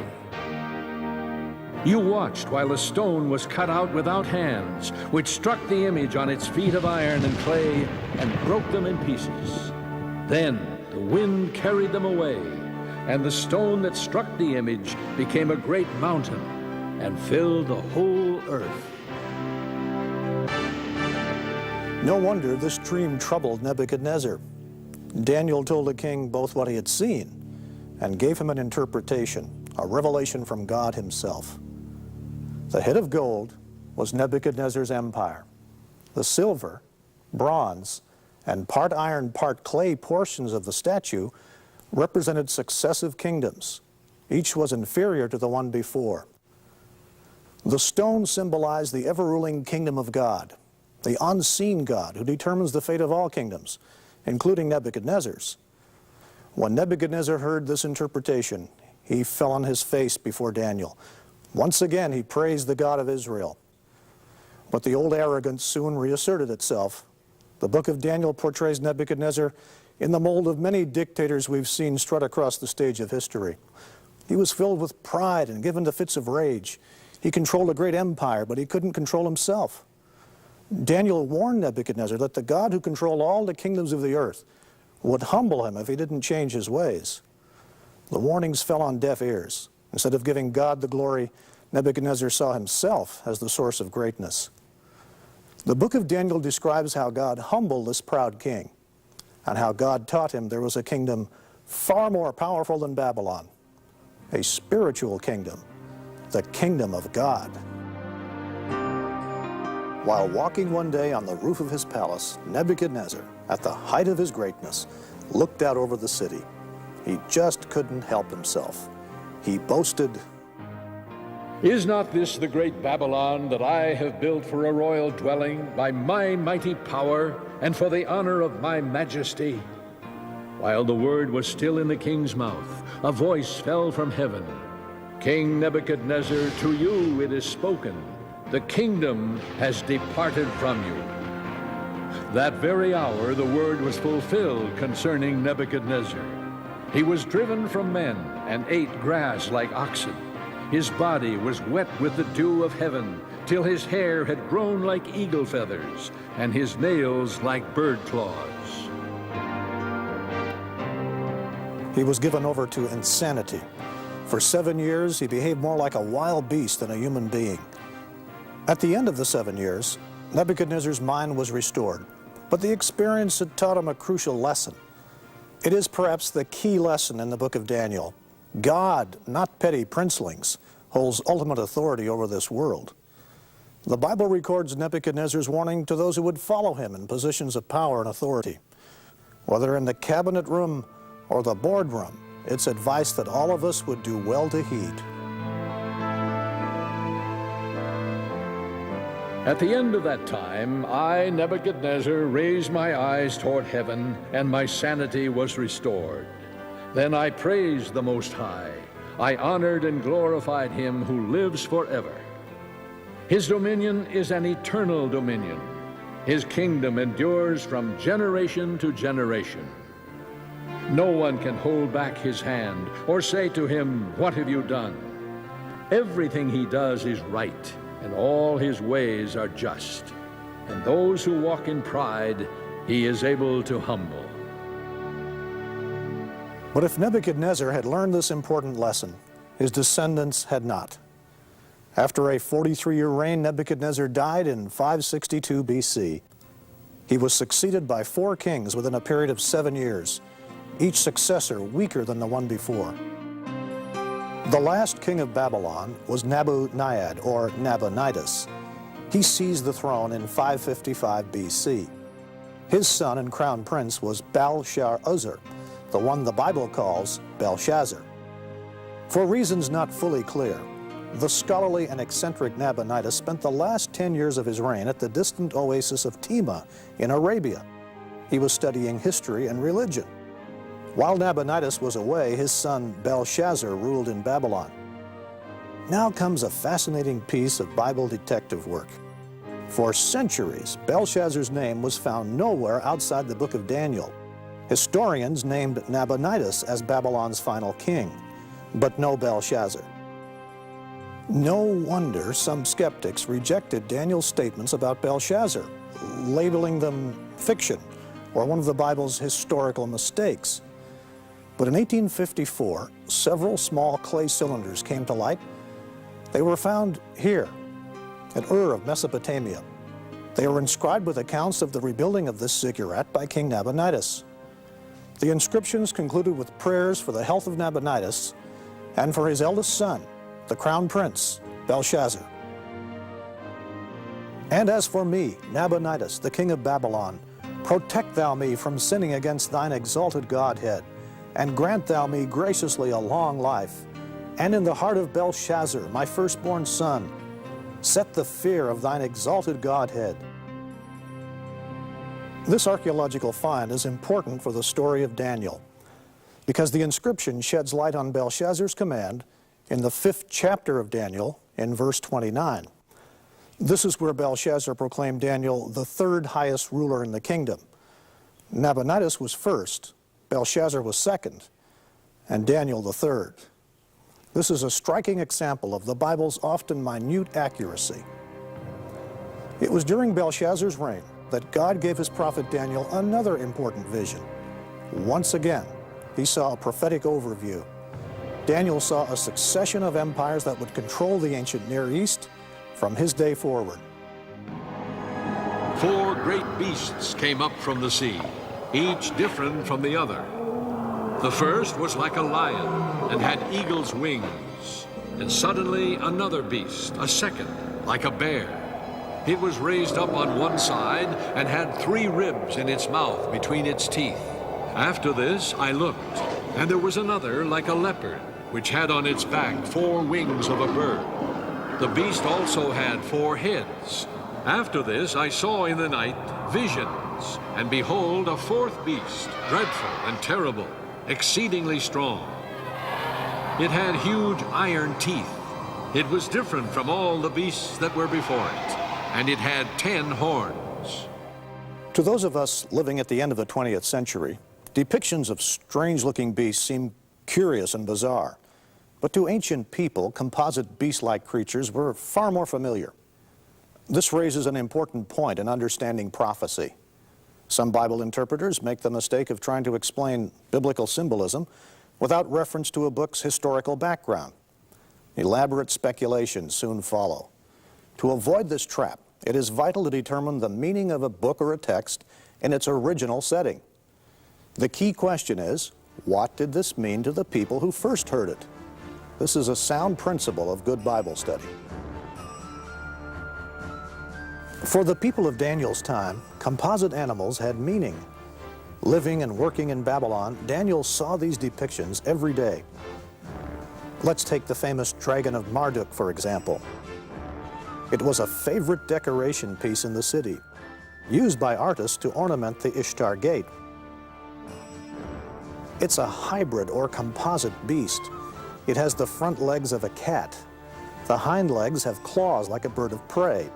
You watched while a stone was cut out without hands, which struck the image on its feet of iron and clay and broke them in pieces. Then the wind carried them away, and the stone that struck the image became a great mountain and filled the whole earth." No wonder this dream troubled Nebuchadnezzar. Daniel told the king both what he had seen and gave him an interpretation, a revelation from God himself. The head of gold was Nebuchadnezzar's empire. The silver, bronze, and part iron, part clay portions of the statue represented successive kingdoms. Each was inferior to the one before. The stone symbolized the ever-ruling kingdom of God, the unseen God who determines the fate of all kingdoms, including Nebuchadnezzar's. When Nebuchadnezzar heard this interpretation, he fell on his face before Daniel. Once again, he praised the God of Israel. But the old arrogance soon reasserted itself. The book of Daniel portrays Nebuchadnezzar in the mold of many dictators we've seen strut across the stage of history. He was filled with pride and given to fits of rage. He controlled a great empire, but he couldn't control himself. Daniel warned Nebuchadnezzar that the God who controlled all the kingdoms of the earth would humble him if he didn't change his ways. The warnings fell on deaf ears, Instead of giving God the glory, Nebuchadnezzar saw himself as the source of greatness. The book of Daniel describes how God humbled this proud king and how God taught him there was a kingdom far more powerful than Babylon, a spiritual kingdom, the kingdom of God. While walking one day on the roof of his palace, Nebuchadnezzar, at the height of his greatness, looked out over the city. He just couldn't help himself. He boasted, "Is not this the great Babylon that I have built for a royal dwelling by my mighty power and for the honor of my majesty?" While the word was still in the king's mouth, a voice fell from heaven. "King Nebuchadnezzar, to you it is spoken. The kingdom has departed from you." That very hour the word was fulfilled concerning Nebuchadnezzar. He was driven from men and ate grass like oxen. His body was wet with the dew of heaven, till his hair had grown like eagle feathers, and his nails like bird claws. He was given over to insanity. For 7 years, he behaved more like a wild beast than a human being. At the end of the 7 years, Nebuchadnezzar's mind was restored, but the experience had taught him a crucial lesson. It is perhaps the key lesson in the book of Daniel. God, not petty princelings, holds ultimate authority over this world. The Bible records Nebuchadnezzar's warning to those who would follow him in positions of power and authority. Whether in the cabinet room or the boardroom, it's advice that all of us would do well to heed. At the end of that time, I, Nebuchadnezzar, raised my eyes toward heaven, and my sanity was restored. Then I praised the Most High. I honored and glorified him who lives forever. His dominion is an eternal dominion. His kingdom endures from generation to generation. No one can hold back his hand or say to him, "What have you done?" Everything he does is right, and all his ways are just. And those who walk in pride, he is able to humble. But if Nebuchadnezzar had learned this important lesson, his descendants had not. After a 43-year reign, Nebuchadnezzar died in 562 BC. He was succeeded by 4 kings within a period of 7 years, each successor weaker than the one before. The last king of Babylon was Nabonidus, or Nabonidus. He seized the throne in 555 BC. His son and crown prince was Belshazzar, the one the Bible calls Belshazzar. For reasons not fully clear, the scholarly and eccentric Nabonidus spent the last 10 years of his reign at the distant oasis of Tema in Arabia. He was studying history and religion. While Nabonidus was away, his son Belshazzar ruled in Babylon. Now comes a fascinating piece of Bible detective work. For centuries, Belshazzar's name was found nowhere outside the book of Daniel. Historians named Nabonidus as Babylon's final king, but no Belshazzar. No wonder some skeptics rejected Daniel's statements about Belshazzar, labeling them fiction or one of the Bible's historical mistakes. But in 1854, several small clay cylinders came to light. They were found here, at Ur of Mesopotamia. They were inscribed with accounts of the rebuilding of this ziggurat by King Nabonidus. The inscriptions concluded with prayers for the health of Nabonidus and for his eldest son, the crown prince, Belshazzar. "And as for me, Nabonidus, the king of Babylon, protect thou me from sinning against thine exalted Godhead, and grant thou me graciously a long life. And in the heart of Belshazzar, my firstborn son, set the fear of thine exalted Godhead." This archaeological find is important for the story of Daniel, because the inscription sheds light on Belshazzar's command in the 5th chapter of Daniel in verse 29. This is where Belshazzar proclaimed Daniel the 3rd highest ruler in the kingdom. Nabonidus was first, Belshazzar was second, and Daniel the 3rd. This is a striking example of the Bible's often minute accuracy. It was during Belshazzar's reign that God gave his prophet Daniel another important vision. Once again, he saw a prophetic overview. Daniel saw a succession of empires that would control the ancient Near East from his day forward. 4 great beasts came up from the sea, each different from the other. The first was like a lion and had eagle's wings. And suddenly another beast, a second, like a bear. It was raised up on one side and had 3 ribs in its mouth between its teeth. After this I looked, and there was another like a leopard, which had on its back 4 wings of a bird. The beast also had 4 heads. After this I saw in the night visions, and behold, a 4th beast, dreadful and terrible, exceedingly strong. It had huge iron teeth. It was different from all the beasts that were before it, and it had 10 horns. To those of us living at the end of the 20th century, depictions of strange-looking beasts seem curious and bizarre. But to ancient people, composite beast-like creatures were far more familiar. This raises an important point in understanding prophecy. Some Bible interpreters make the mistake of trying to explain biblical symbolism without reference to a book's historical background. Elaborate speculations soon follow. To avoid this trap, it is vital to determine the meaning of a book or a text in its original setting. The key question is, what did this mean to the people who first heard it? This is a sound principle of good Bible study. For the people of Daniel's time, composite animals had meaning. Living and working in Babylon, Daniel saw these depictions every day. Let's take the famous Dragon of Marduk, for example. It was a favorite decoration piece in the city, used by artists to ornament the Ishtar Gate. It's a hybrid or composite beast. It has the front legs of a cat. The hind legs have claws like a bird of prey.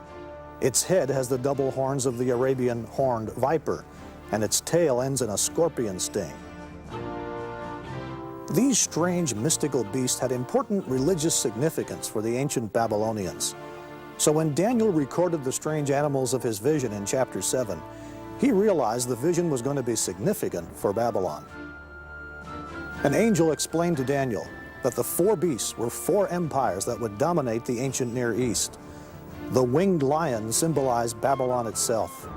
Its head has the double horns of the Arabian horned viper, and its tail ends in a scorpion sting. These strange mystical beasts had important religious significance for the ancient Babylonians. So when Daniel recorded the strange animals of his vision in chapter 7, he realized the vision was going to be significant for Babylon. An angel explained to Daniel that the 4 beasts were 4 empires that would dominate the ancient Near East. The winged lion symbolized Babylon itself.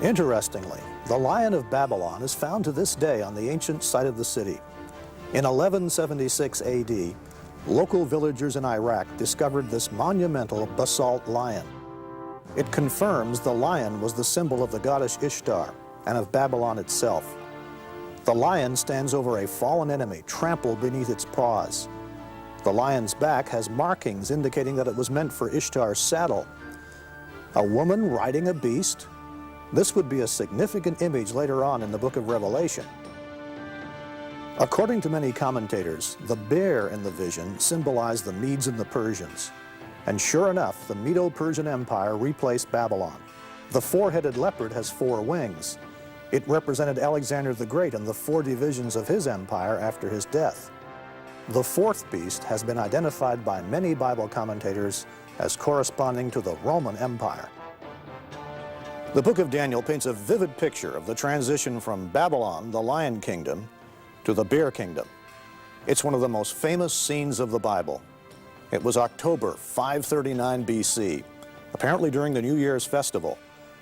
Interestingly, the Lion of Babylon is found to this day on the ancient site of the city. In 1176 AD, local villagers in Iraq discovered this monumental basalt lion. It confirms the lion was the symbol of the goddess Ishtar and of Babylon itself. The lion stands over a fallen enemy trampled beneath its paws. The lion's back has markings indicating that it was meant for Ishtar's saddle. A woman riding a beast? This would be a significant image later on in the book of Revelation. According to many commentators, the bear in the vision symbolized the Medes and the Persians. And sure enough, the Medo-Persian Empire replaced Babylon. The 4-headed leopard has 4 wings. It represented Alexander the Great and the 4 divisions of his empire after his death. The 4th beast has been identified by many Bible commentators as corresponding to the Roman Empire. The book of Daniel paints a vivid picture of the transition from Babylon, the Lion Kingdom, to the Bear Kingdom. It's one of the most famous scenes of the Bible. It was October 539 BC. Apparently during the New Year's festival,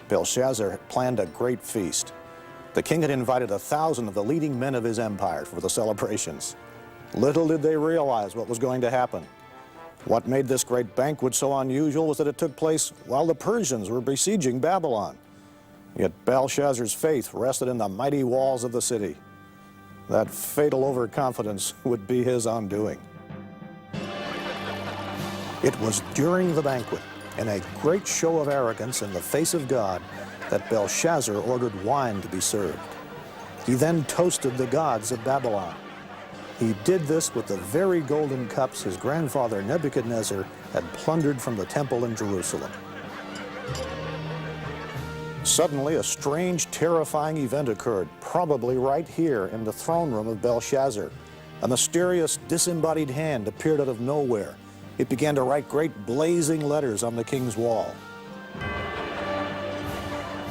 Belshazzar planned a great feast. The king had invited 1,000 of the leading men of his empire for the celebrations. Little did they realize what was going to happen. What made this great banquet so unusual was that it took place while the Persians were besieging Babylon. Yet Belshazzar's faith rested in the mighty walls of the city. That fatal overconfidence would be his undoing. It was during the banquet, in a great show of arrogance in the face of God, that Belshazzar ordered wine to be served. He then toasted the gods of Babylon. He did this with the very golden cups his grandfather Nebuchadnezzar had plundered from the temple in Jerusalem. Suddenly, a strange, terrifying event occurred, probably right here in the throne room of Belshazzar. A mysterious, disembodied hand appeared out of nowhere. It began to write great blazing letters on the king's wall.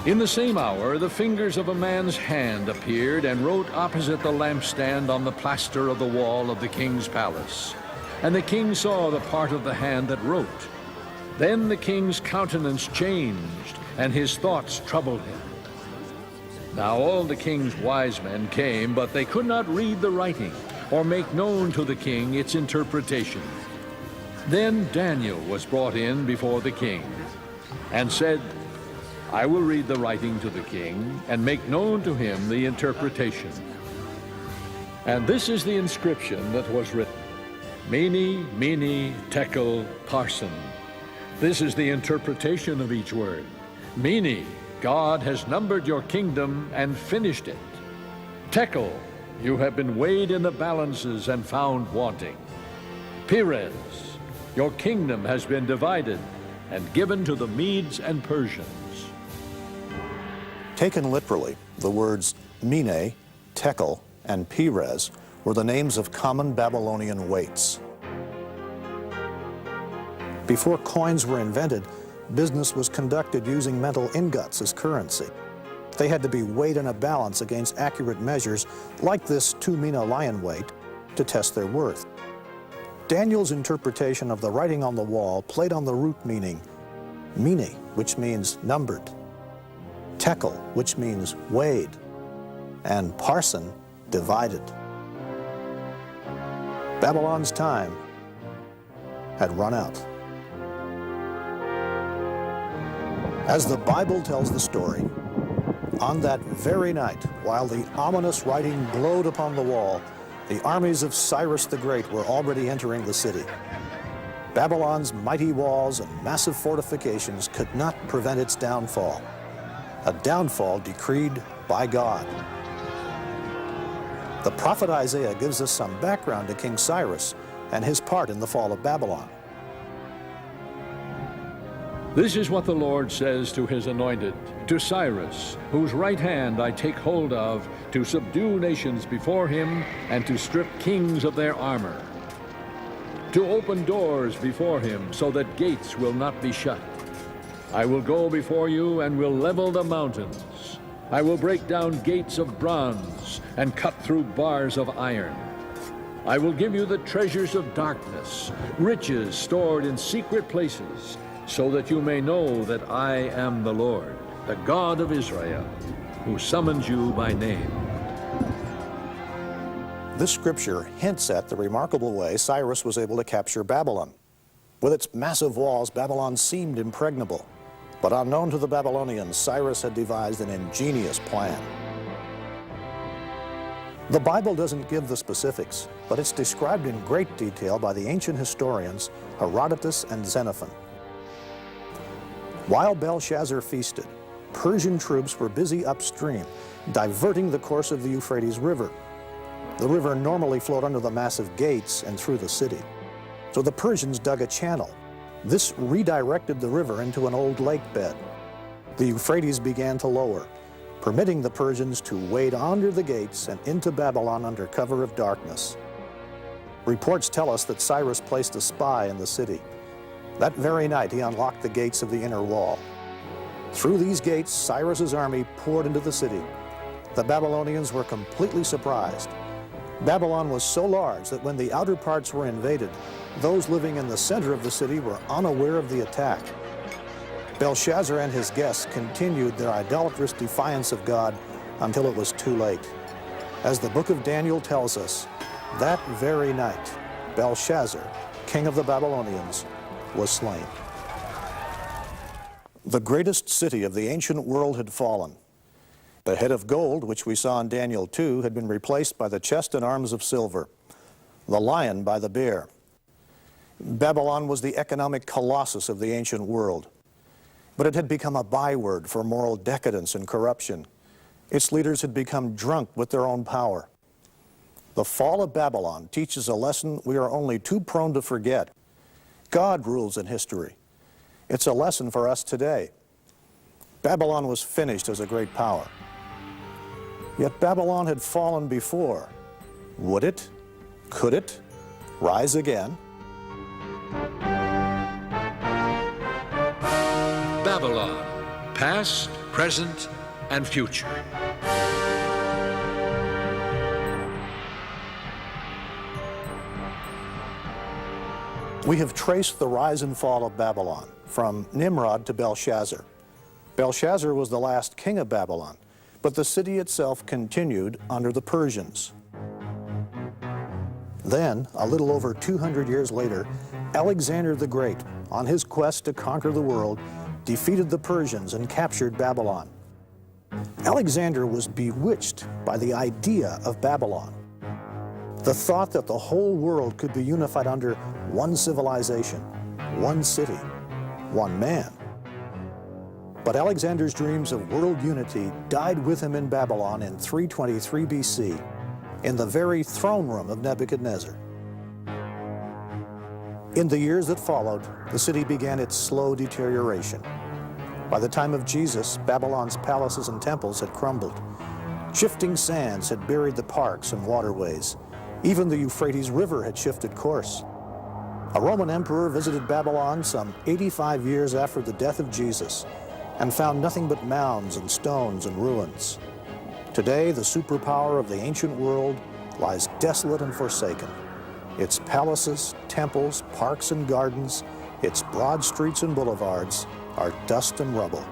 In the same hour, the fingers of a man's hand appeared and wrote opposite the lampstand on the plaster of the wall of the king's palace. And the king saw the part of the hand that wrote. Then the king's countenance changed, and his thoughts troubled him. Now all the king's wise men came, but they could not read the writing, or make known to the king its interpretation. Then Daniel was brought in before the king, and said, I will read the writing to the king, and make known to him the interpretation. And this is the inscription that was written, Mene, Mene, Tekel, Parsin. This is the interpretation of each word. Mene, God has numbered your kingdom and finished it. Tekel, you have been weighed in the balances and found wanting. Peres, your kingdom has been divided and given to the Medes and Persians. Taken literally, the words Mene, Tekel, and Peres were the names of common Babylonian weights. Before coins were invented, business was conducted using metal ingots as currency. They had to be weighed in a balance against accurate measures, like this 2 mina lion weight, to test their worth. Daniel's interpretation of the writing on the wall played on the root meaning, Mene, which means numbered, Tekel, which means weighed, and Parsin, divided. Babylon's time had run out. As the Bible tells the story, on that very night, while the ominous writing glowed upon the wall, the armies of Cyrus the Great were already entering the city. Babylon's mighty walls and massive fortifications could not prevent its downfall, a downfall decreed by God. The prophet Isaiah gives us some background to King Cyrus and his part in the fall of Babylon. This is what the Lord says to his anointed, to Cyrus, whose right hand I take hold of, to subdue nations before him and to strip kings of their armor, to open doors before him so that gates will not be shut. I will go before you and will level the mountains. I will break down gates of bronze and cut through bars of iron. I will give you the treasures of darkness, riches stored in secret places, so that you may know that I am the Lord, the God of Israel, who summons you by name. This scripture hints at the remarkable way Cyrus was able to capture Babylon. With its massive walls, Babylon seemed impregnable. But unknown to the Babylonians, Cyrus had devised an ingenious plan. The Bible doesn't give the specifics, but it's described in great detail by the ancient historians Herodotus and Xenophon. While Belshazzar feasted, Persian troops were busy upstream, diverting the course of the Euphrates River. The river normally flowed under the massive gates and through the city. So the Persians dug a channel. This redirected the river into an old lake bed. The Euphrates began to lower, permitting the Persians to wade under the gates and into Babylon under cover of darkness. Reports tell us that Cyrus placed a spy in the city. That very night, he unlocked the gates of the inner wall. Through these gates, Cyrus's army poured into the city. The Babylonians were completely surprised. Babylon was so large that when the outer parts were invaded, those living in the center of the city were unaware of the attack. Belshazzar and his guests continued their idolatrous defiance of God until it was too late. As the book of Daniel tells us, that very night, Belshazzar, king of the Babylonians, was slain. The greatest city of the ancient world had fallen. The head of gold, which we saw in Daniel 2, had been replaced by the chest and arms of silver, the lion by the bear. Babylon was the economic colossus of the ancient world, but it had become a byword for moral decadence and corruption. Its leaders had become drunk with their own power. The fall of Babylon teaches a lesson we are only too prone to forget. God rules in history. It's a lesson for us today. Babylon was finished as a great power. Yet Babylon had fallen before. Would it? Could it rise again? Babylon, past, present, and future. We have traced the rise and fall of Babylon from Nimrod to Belshazzar. Belshazzar was the last king of Babylon, but the city itself continued under the Persians. Then, a little over 200 years later, Alexander the Great, on his quest to conquer the world, defeated the Persians and captured Babylon. Alexander was bewitched by the idea of Babylon, the thought that the whole world could be unified under one civilization, one city, one man. But Alexander's dreams of world unity died with him in Babylon in 323 BC, in the very throne room of Nebuchadnezzar. In the years that followed, the city began its slow deterioration. By the time of Jesus, Babylon's palaces and temples had crumbled. Shifting sands had buried the parks and waterways. Even the Euphrates River had shifted course. A Roman emperor visited Babylon some 85 years after the death of Jesus and found nothing but mounds and stones and ruins. Today, the superpower of the ancient world lies desolate and forsaken. Its palaces, temples, parks and gardens, its broad streets and boulevards are dust and rubble.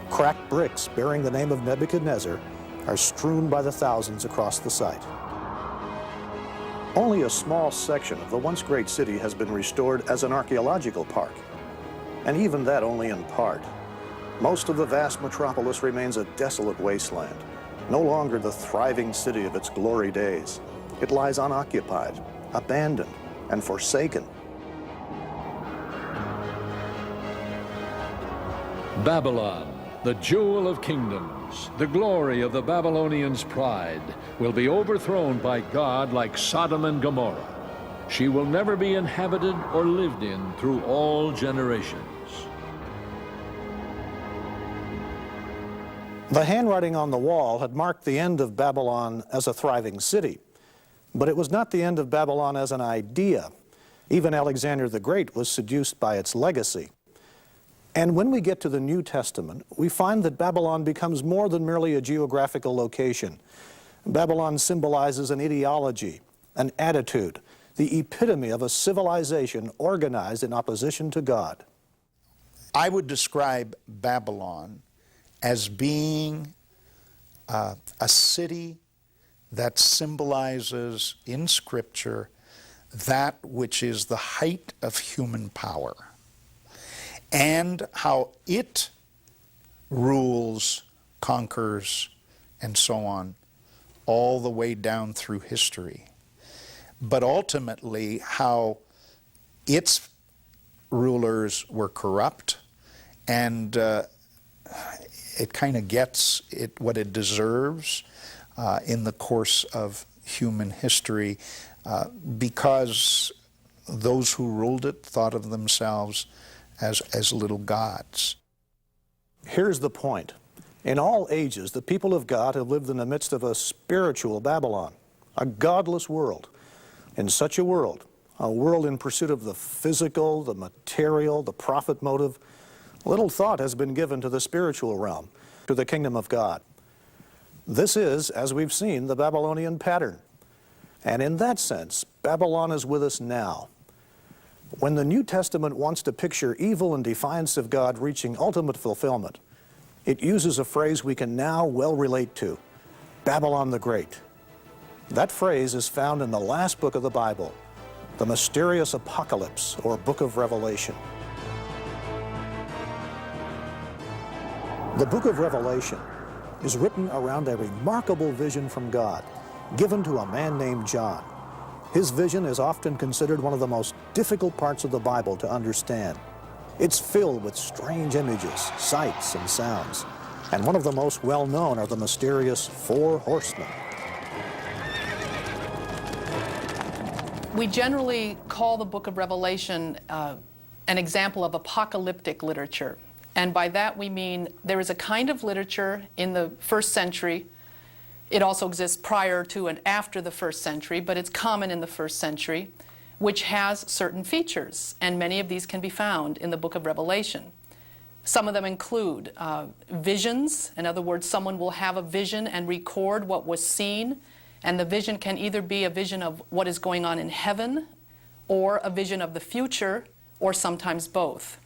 Cracked bricks bearing the name of Nebuchadnezzar are strewn by the thousands across the site. Only a small section of the once great city has been restored as an archaeological park, and even that only in part. Most of the vast metropolis remains a desolate wasteland, no longer the thriving city of its glory days. It lies unoccupied, abandoned, and forsaken. Babylon, the jewel of kingdoms, the glory of the Babylonians' pride, will be overthrown by God like Sodom and Gomorrah. She will never be inhabited or lived in through all generations. The handwriting on the wall had marked the end of Babylon as a thriving city, but it was not the end of Babylon as an idea. Even Alexander the Great was seduced by its legacy. And when we get to the New Testament, we find that Babylon becomes more than merely a geographical location. Babylon symbolizes an ideology, an attitude, the epitome of a civilization organized in opposition to God. I would describe Babylon as being a city that symbolizes in Scripture that which is the height of human power, and how it rules, conquers, and so on, all the way down through history. But ultimately, how its rulers were corrupt, and it kind of gets what it deserves in the course of human history because those who ruled it thought of themselves as little gods. Here's the point. In all ages, the people of God have lived in the midst of a spiritual Babylon, a godless world. In such a world in pursuit of the physical, the material, the profit motive, little thought has been given to the spiritual realm, to the kingdom of God. This is, as we've seen, the Babylonian pattern. And in that sense, Babylon is with us now. When the New Testament wants to picture evil and defiance of God reaching ultimate fulfillment, it uses a phrase we can now well relate to, Babylon the Great. That phrase is found in the last book of the Bible, the mysterious Apocalypse, or Book of Revelation. The Book of Revelation is written around a remarkable vision from God, given to a man named John. His vision is often considered one of the most difficult parts of the Bible to understand. It's filled with strange images, sights, and sounds, and one of the most well-known are the mysterious four horsemen. We generally call the book of Revelation an example of apocalyptic literature. And by that we mean there is a kind of literature in the first century. It also exists prior to and after the first century, but it's common in the first century, which has certain features, and many of these can be found in the book of Revelation. Some of them include visions. In other words, someone will have a vision and record what was seen, and the vision can either be a vision of what is going on in heaven or a vision of the future, or sometimes both.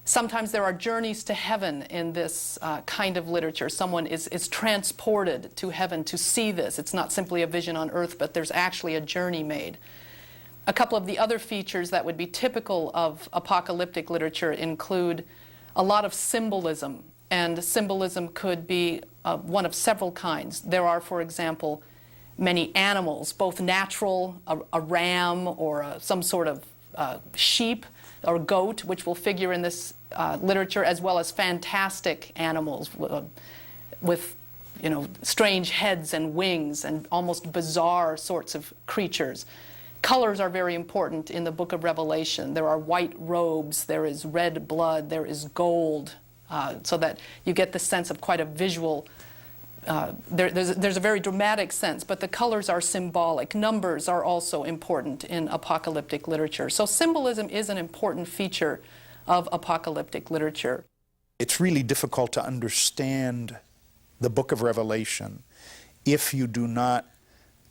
Sometimes there are journeys to heaven in this kind of literature. Someone is transported to heaven to see this. It's not simply a vision on earth, but there's actually a journey made. A couple of the other features that would be typical of apocalyptic literature include a lot of symbolism, and symbolism could be one of several kinds. There are, for example, many animals, both natural, a ram or some sort of sheep or goat, which will figure in this literature, as well as fantastic animals with strange heads and wings and almost bizarre sorts of creatures. Colors are very important in the book of Revelation. There are white robes, there is red blood, there is gold, so that you get the sense of quite a visual, there's a very dramatic sense, but the colors are symbolic. Numbers are also important in apocalyptic literature. So symbolism is an important feature of apocalyptic literature. It's really difficult to understand the book of Revelation if you do not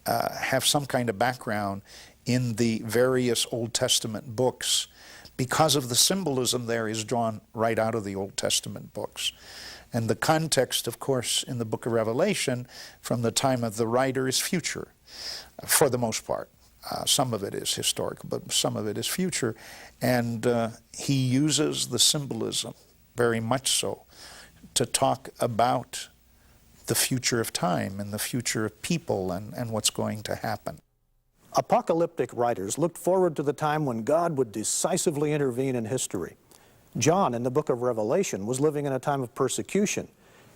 have some kind of background in the various Old Testament books, because of the symbolism there is drawn right out of the Old Testament books. And the context, of course, in the book of Revelation from the time of the writer is future, for the most part. Some of it is historical, but some of it is future. And he uses the symbolism, very much so, to talk about the future of time and the future of people and what's going to happen. Apocalyptic writers looked forward to the time when God would decisively intervene in history. John, in the book of Revelation, was living in a time of persecution.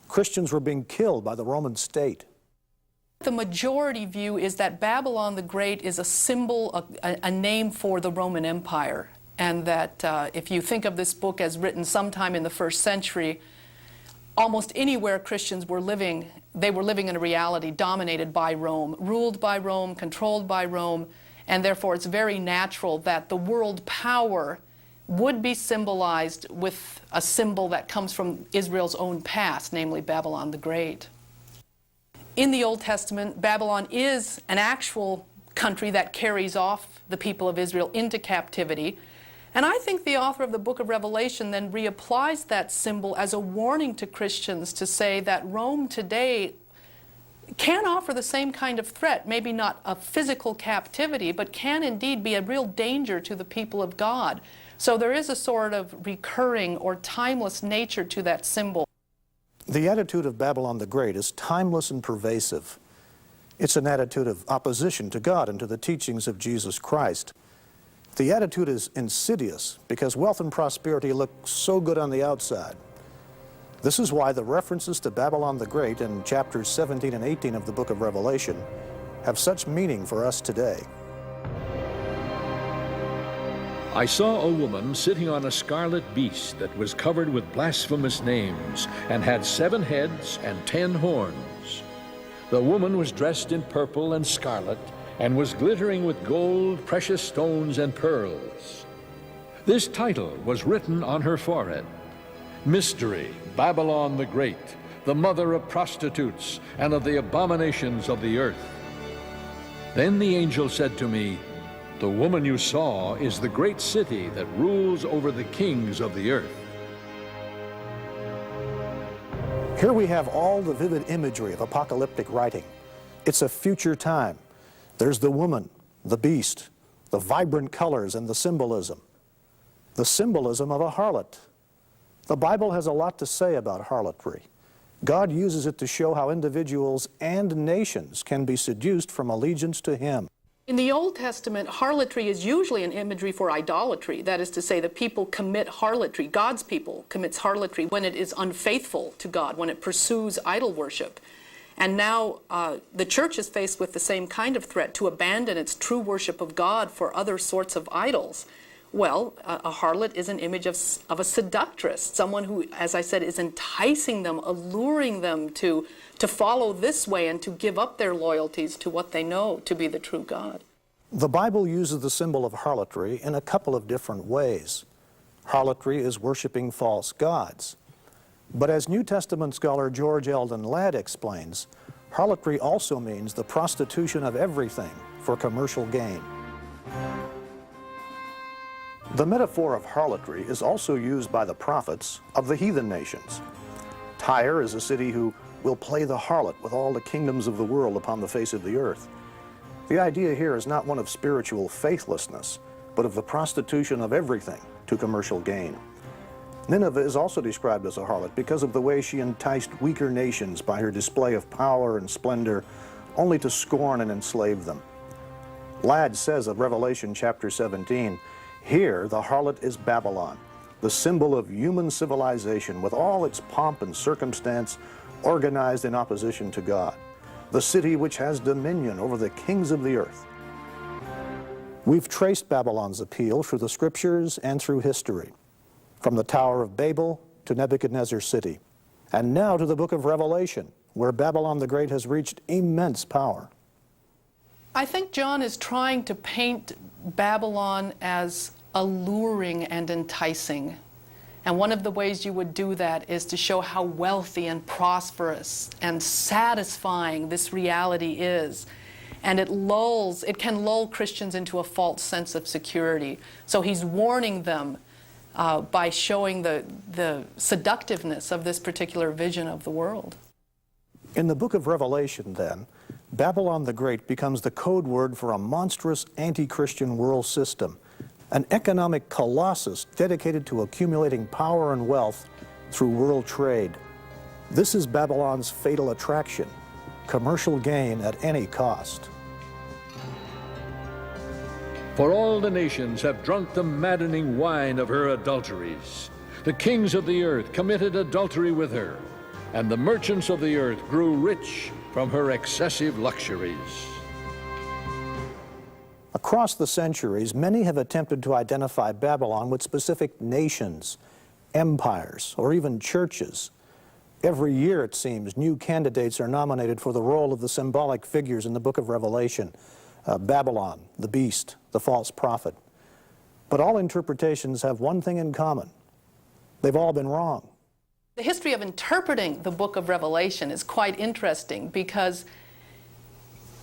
Christians were being killed by the Roman state. The majority view is that Babylon the Great is a symbol, a name for the Roman Empire, and that if you think of this book as written sometime in the 1st century, almost anywhere Christians were living, they were living in a reality dominated by Rome, ruled by Rome, controlled by Rome, and therefore it's very natural that the world power would be symbolized with a symbol that comes from Israel's own past, namely Babylon the Great. In the Old Testament, Babylon is an actual country that carries off the people of Israel into captivity. And I think the author of the book of Revelation then reapplies that symbol as a warning to Christians to say that Rome today can offer the same kind of threat, maybe not a physical captivity, but can indeed be a real danger to the people of God. So there is a sort of recurring or timeless nature to that symbol. The attitude of Babylon the Great is timeless and pervasive. It's an attitude of opposition to God and to the teachings of Jesus Christ. The attitude is insidious because wealth and prosperity look so good on the outside. This is why the references to Babylon the Great in chapters 17 and 18 of the book of Revelation have such meaning for us today. I saw a woman sitting on a scarlet beast that was covered with blasphemous names and had 7 heads and 10 horns. The woman was dressed in purple and scarlet and was glittering with gold, precious stones, and pearls. This title was written on her forehead: Mystery, Babylon the Great, the mother of prostitutes and of the abominations of the earth. Then the angel said to me, the woman you saw is the great city that rules over the kings of the earth. Here we have all the vivid imagery of apocalyptic writing. It's a future time. There's the woman, the beast, the vibrant colors and the symbolism of a harlot. The Bible has a lot to say about harlotry. God uses it to show how individuals and nations can be seduced from allegiance to Him. In the Old Testament, harlotry is usually an imagery for idolatry. That is to say, the people commit harlotry. God's people commits harlotry when it is unfaithful to God, when it pursues idol worship. And now the church is faced with the same kind of threat, to abandon its true worship of God for other sorts of idols. Well, a harlot is an image of a seductress, someone who, as I said, is enticing them, alluring them to follow this way and to give up their loyalties to what they know to be the true God. The Bible uses the symbol of harlotry in a couple of different ways. Harlotry is worshiping false gods. But as New Testament scholar George Eldon Ladd explains, harlotry also means the prostitution of everything for commercial gain. The metaphor of harlotry is also used by the prophets of the heathen nations. Tyre is a city who will play the harlot with all the kingdoms of the world upon the face of the earth. The idea here is not one of spiritual faithlessness, but of the prostitution of everything to commercial gain. Nineveh is also described as a harlot because of the way she enticed weaker nations by her display of power and splendor, only to scorn and enslave them. Ladd says of Revelation chapter 17, "Here the harlot is Babylon, the symbol of human civilization with all its pomp and circumstance organized in opposition to God, the city which has dominion over the kings of the earth." We've traced Babylon's appeal through the scriptures and through history, from the Tower of Babel to Nebuchadnezzar's city, and now to the book of Revelation, where Babylon the Great has reached immense power. I think John is trying to paint Babylon as alluring and enticing. And one of the ways you would do that is to show how wealthy and prosperous and satisfying this reality is. And it can lull Christians into a false sense of security. So he's warning them by showing the seductiveness of this particular vision of the world. In the book of Revelation, then, Babylon the Great becomes the code word for a monstrous anti-Christian world system, an economic colossus dedicated to accumulating power and wealth through world trade. This is Babylon's fatal attraction, commercial gain at any cost. For all the nations have drunk the maddening wine of her adulteries. The kings of the earth committed adultery with her, and the merchants of the earth grew rich from her excessive luxuries. Across the centuries, many have attempted to identify Babylon with specific nations, empires, or even churches. Every year, it seems, new candidates are nominated for the role of the symbolic figures in the book of Revelation. Babylon, the beast, the false prophet. But all interpretations have one thing in common. They've all been wrong. The history of interpreting the book of Revelation is quite interesting because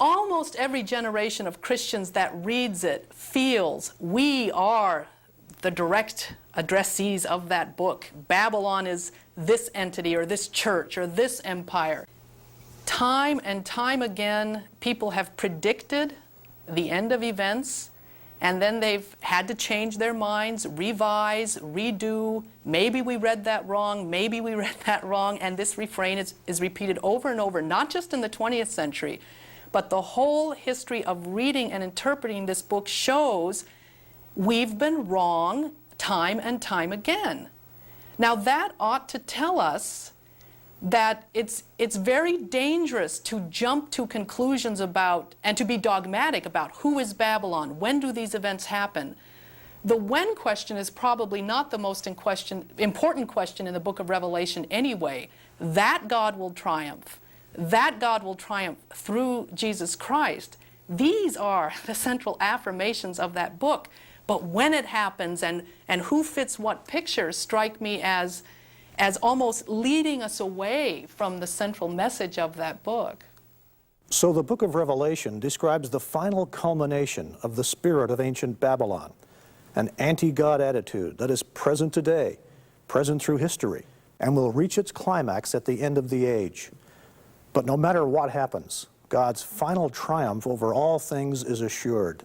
almost every generation of Christians that reads it feels we are the direct addressees of that book. Babylon is this entity or this church or this empire. Time and time again, people have predicted the end of events, and then they've had to change their minds, revise, redo. Maybe we read that wrong, maybe we read that wrong, and this refrain is repeated over and over, not just in the 20th century, but the whole history of reading and interpreting this book shows we've been wrong time and time again. Now that ought to tell us that it's very dangerous to jump to conclusions about and to be dogmatic about who is Babylon, when do these events happen. The when question is probably not the most important question in the book of Revelation anyway. That God will triumph. That God will triumph through Jesus Christ. These are the central affirmations of that book. But when it happens and who fits what pictures strike me as almost leading us away from the central message of that book. So the book of Revelation describes the final culmination of the spirit of ancient Babylon, an anti-God attitude that is present today, present through history, and will reach its climax at the end of the age. But no matter what happens, God's final triumph over all things is assured.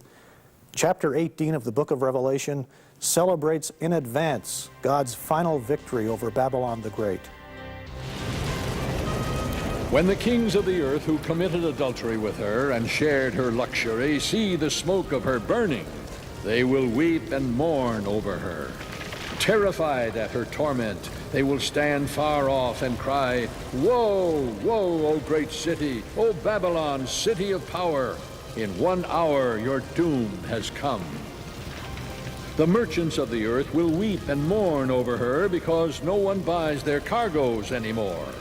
Chapter 18 of the book of Revelation celebrates in advance God's final victory over Babylon the Great. When the kings of the earth who committed adultery with her and shared her luxury see the smoke of her burning, they will weep and mourn over her. Terrified at her torment, they will stand far off and cry, "Woe, woe, O great city, O Babylon, city of power! In 1 hour your doom has come." The merchants of the earth will weep and mourn over her because no one buys their cargoes anymore.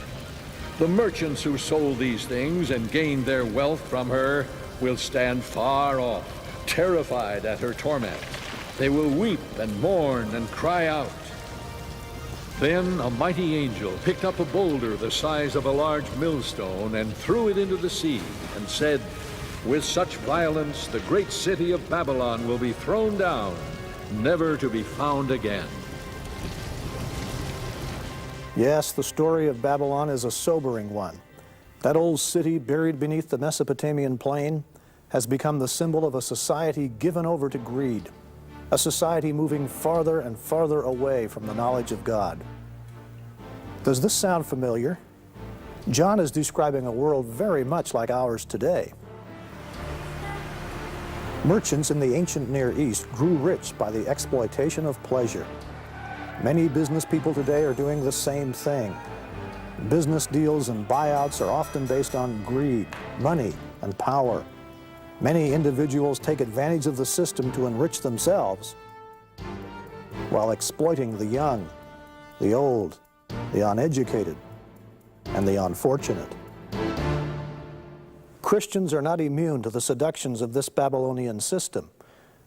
The merchants who sold these things and gained their wealth from her will stand far off, terrified at her torment. They will weep and mourn and cry out. Then a mighty angel picked up a boulder the size of a large millstone and threw it into the sea and said, "With such violence the great city of Babylon will be thrown down, never to be found again." Yes, the story of Babylon is a sobering one. That old city buried beneath the Mesopotamian plain has become the symbol of a society given over to greed, a society moving farther and farther away from the knowledge of God. Does this sound familiar? John is describing a world very much like ours today. Merchants in the ancient Near East grew rich by the exploitation of pleasure. Many business people today are doing the same thing. Business deals and buyouts are often based on greed, money, and power. Many individuals take advantage of the system to enrich themselves while exploiting the young, the old, the uneducated, and the unfortunate. Christians are not immune to the seductions of this Babylonian system.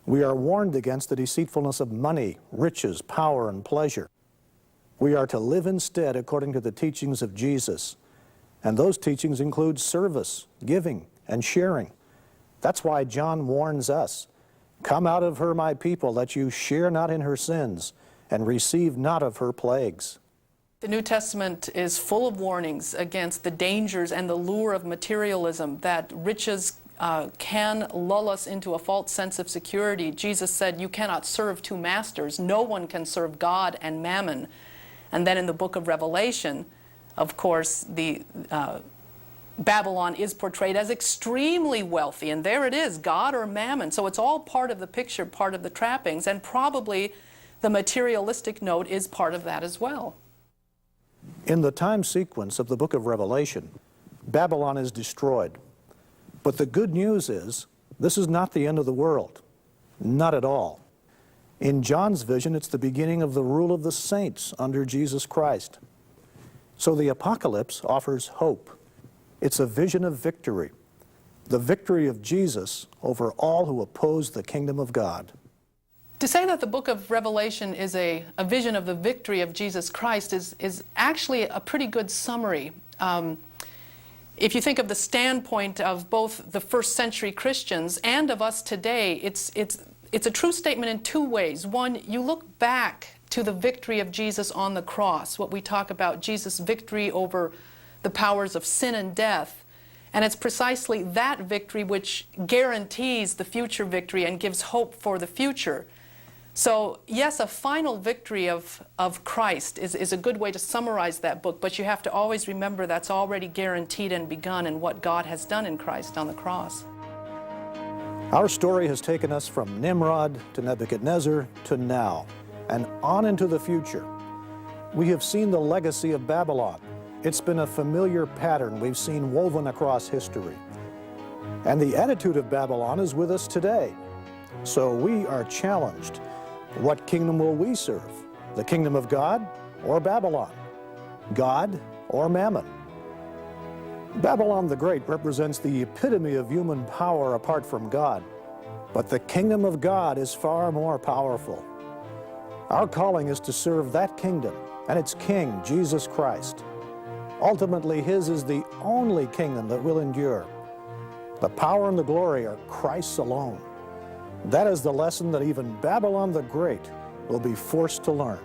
We are warned against the deceitfulness of money, riches, power, and pleasure. We are to live instead according to the teachings of Jesus, and those teachings include service, giving, and sharing. That's why John warns us, "Come out of her, my people, that you share not in her sins, and receive not of her plagues." The New Testament is full of warnings against the dangers and the lure of materialism, that riches can lull us into a false sense of security. Jesus said, "You cannot serve two masters. No one can serve God and mammon." And then in the book of Revelation, of course, Babylon is portrayed as extremely wealthy, and there it is, God or mammon. So it's all part of the picture, part of the trappings, and probably the materialistic note is part of that as well. In the time sequence of the book of Revelation, Babylon is destroyed. But the good news is, this is not the end of the world. Not at all. In John's vision, it's the beginning of the rule of the saints under Jesus Christ. So the apocalypse offers hope. It's a vision of victory, the victory of Jesus over all who oppose the kingdom of God. To say that the book of Revelation is a vision of the victory of Jesus Christ is actually a pretty good summary. If you think of the standpoint of both the first century Christians and of us today, it's a true statement in two ways. One, you look back to the victory of Jesus on the cross, what we talk about, Jesus' victory over the powers of sin and death. And it's precisely that victory which guarantees the future victory and gives hope for the future. So yes, a final victory of Christ is a good way to summarize that book, but you have to always remember that's already guaranteed and begun in what God has done in Christ on the cross. Our story has taken us from Nimrod to Nebuchadnezzar to now, and on into the future. We have seen the legacy of Babylon. It's been a familiar pattern we've seen woven across history. And the attitude of Babylon is with us today. So we are challenged. What kingdom will we serve? The kingdom of God or Babylon? God or Mammon? Babylon the Great represents the epitome of human power apart from God. But the kingdom of God is far more powerful. Our calling is to serve that kingdom and its king, Jesus Christ. Ultimately, his is the only kingdom that will endure. The power and the glory are Christ's alone. That is the lesson that even Babylon the Great will be forced to learn.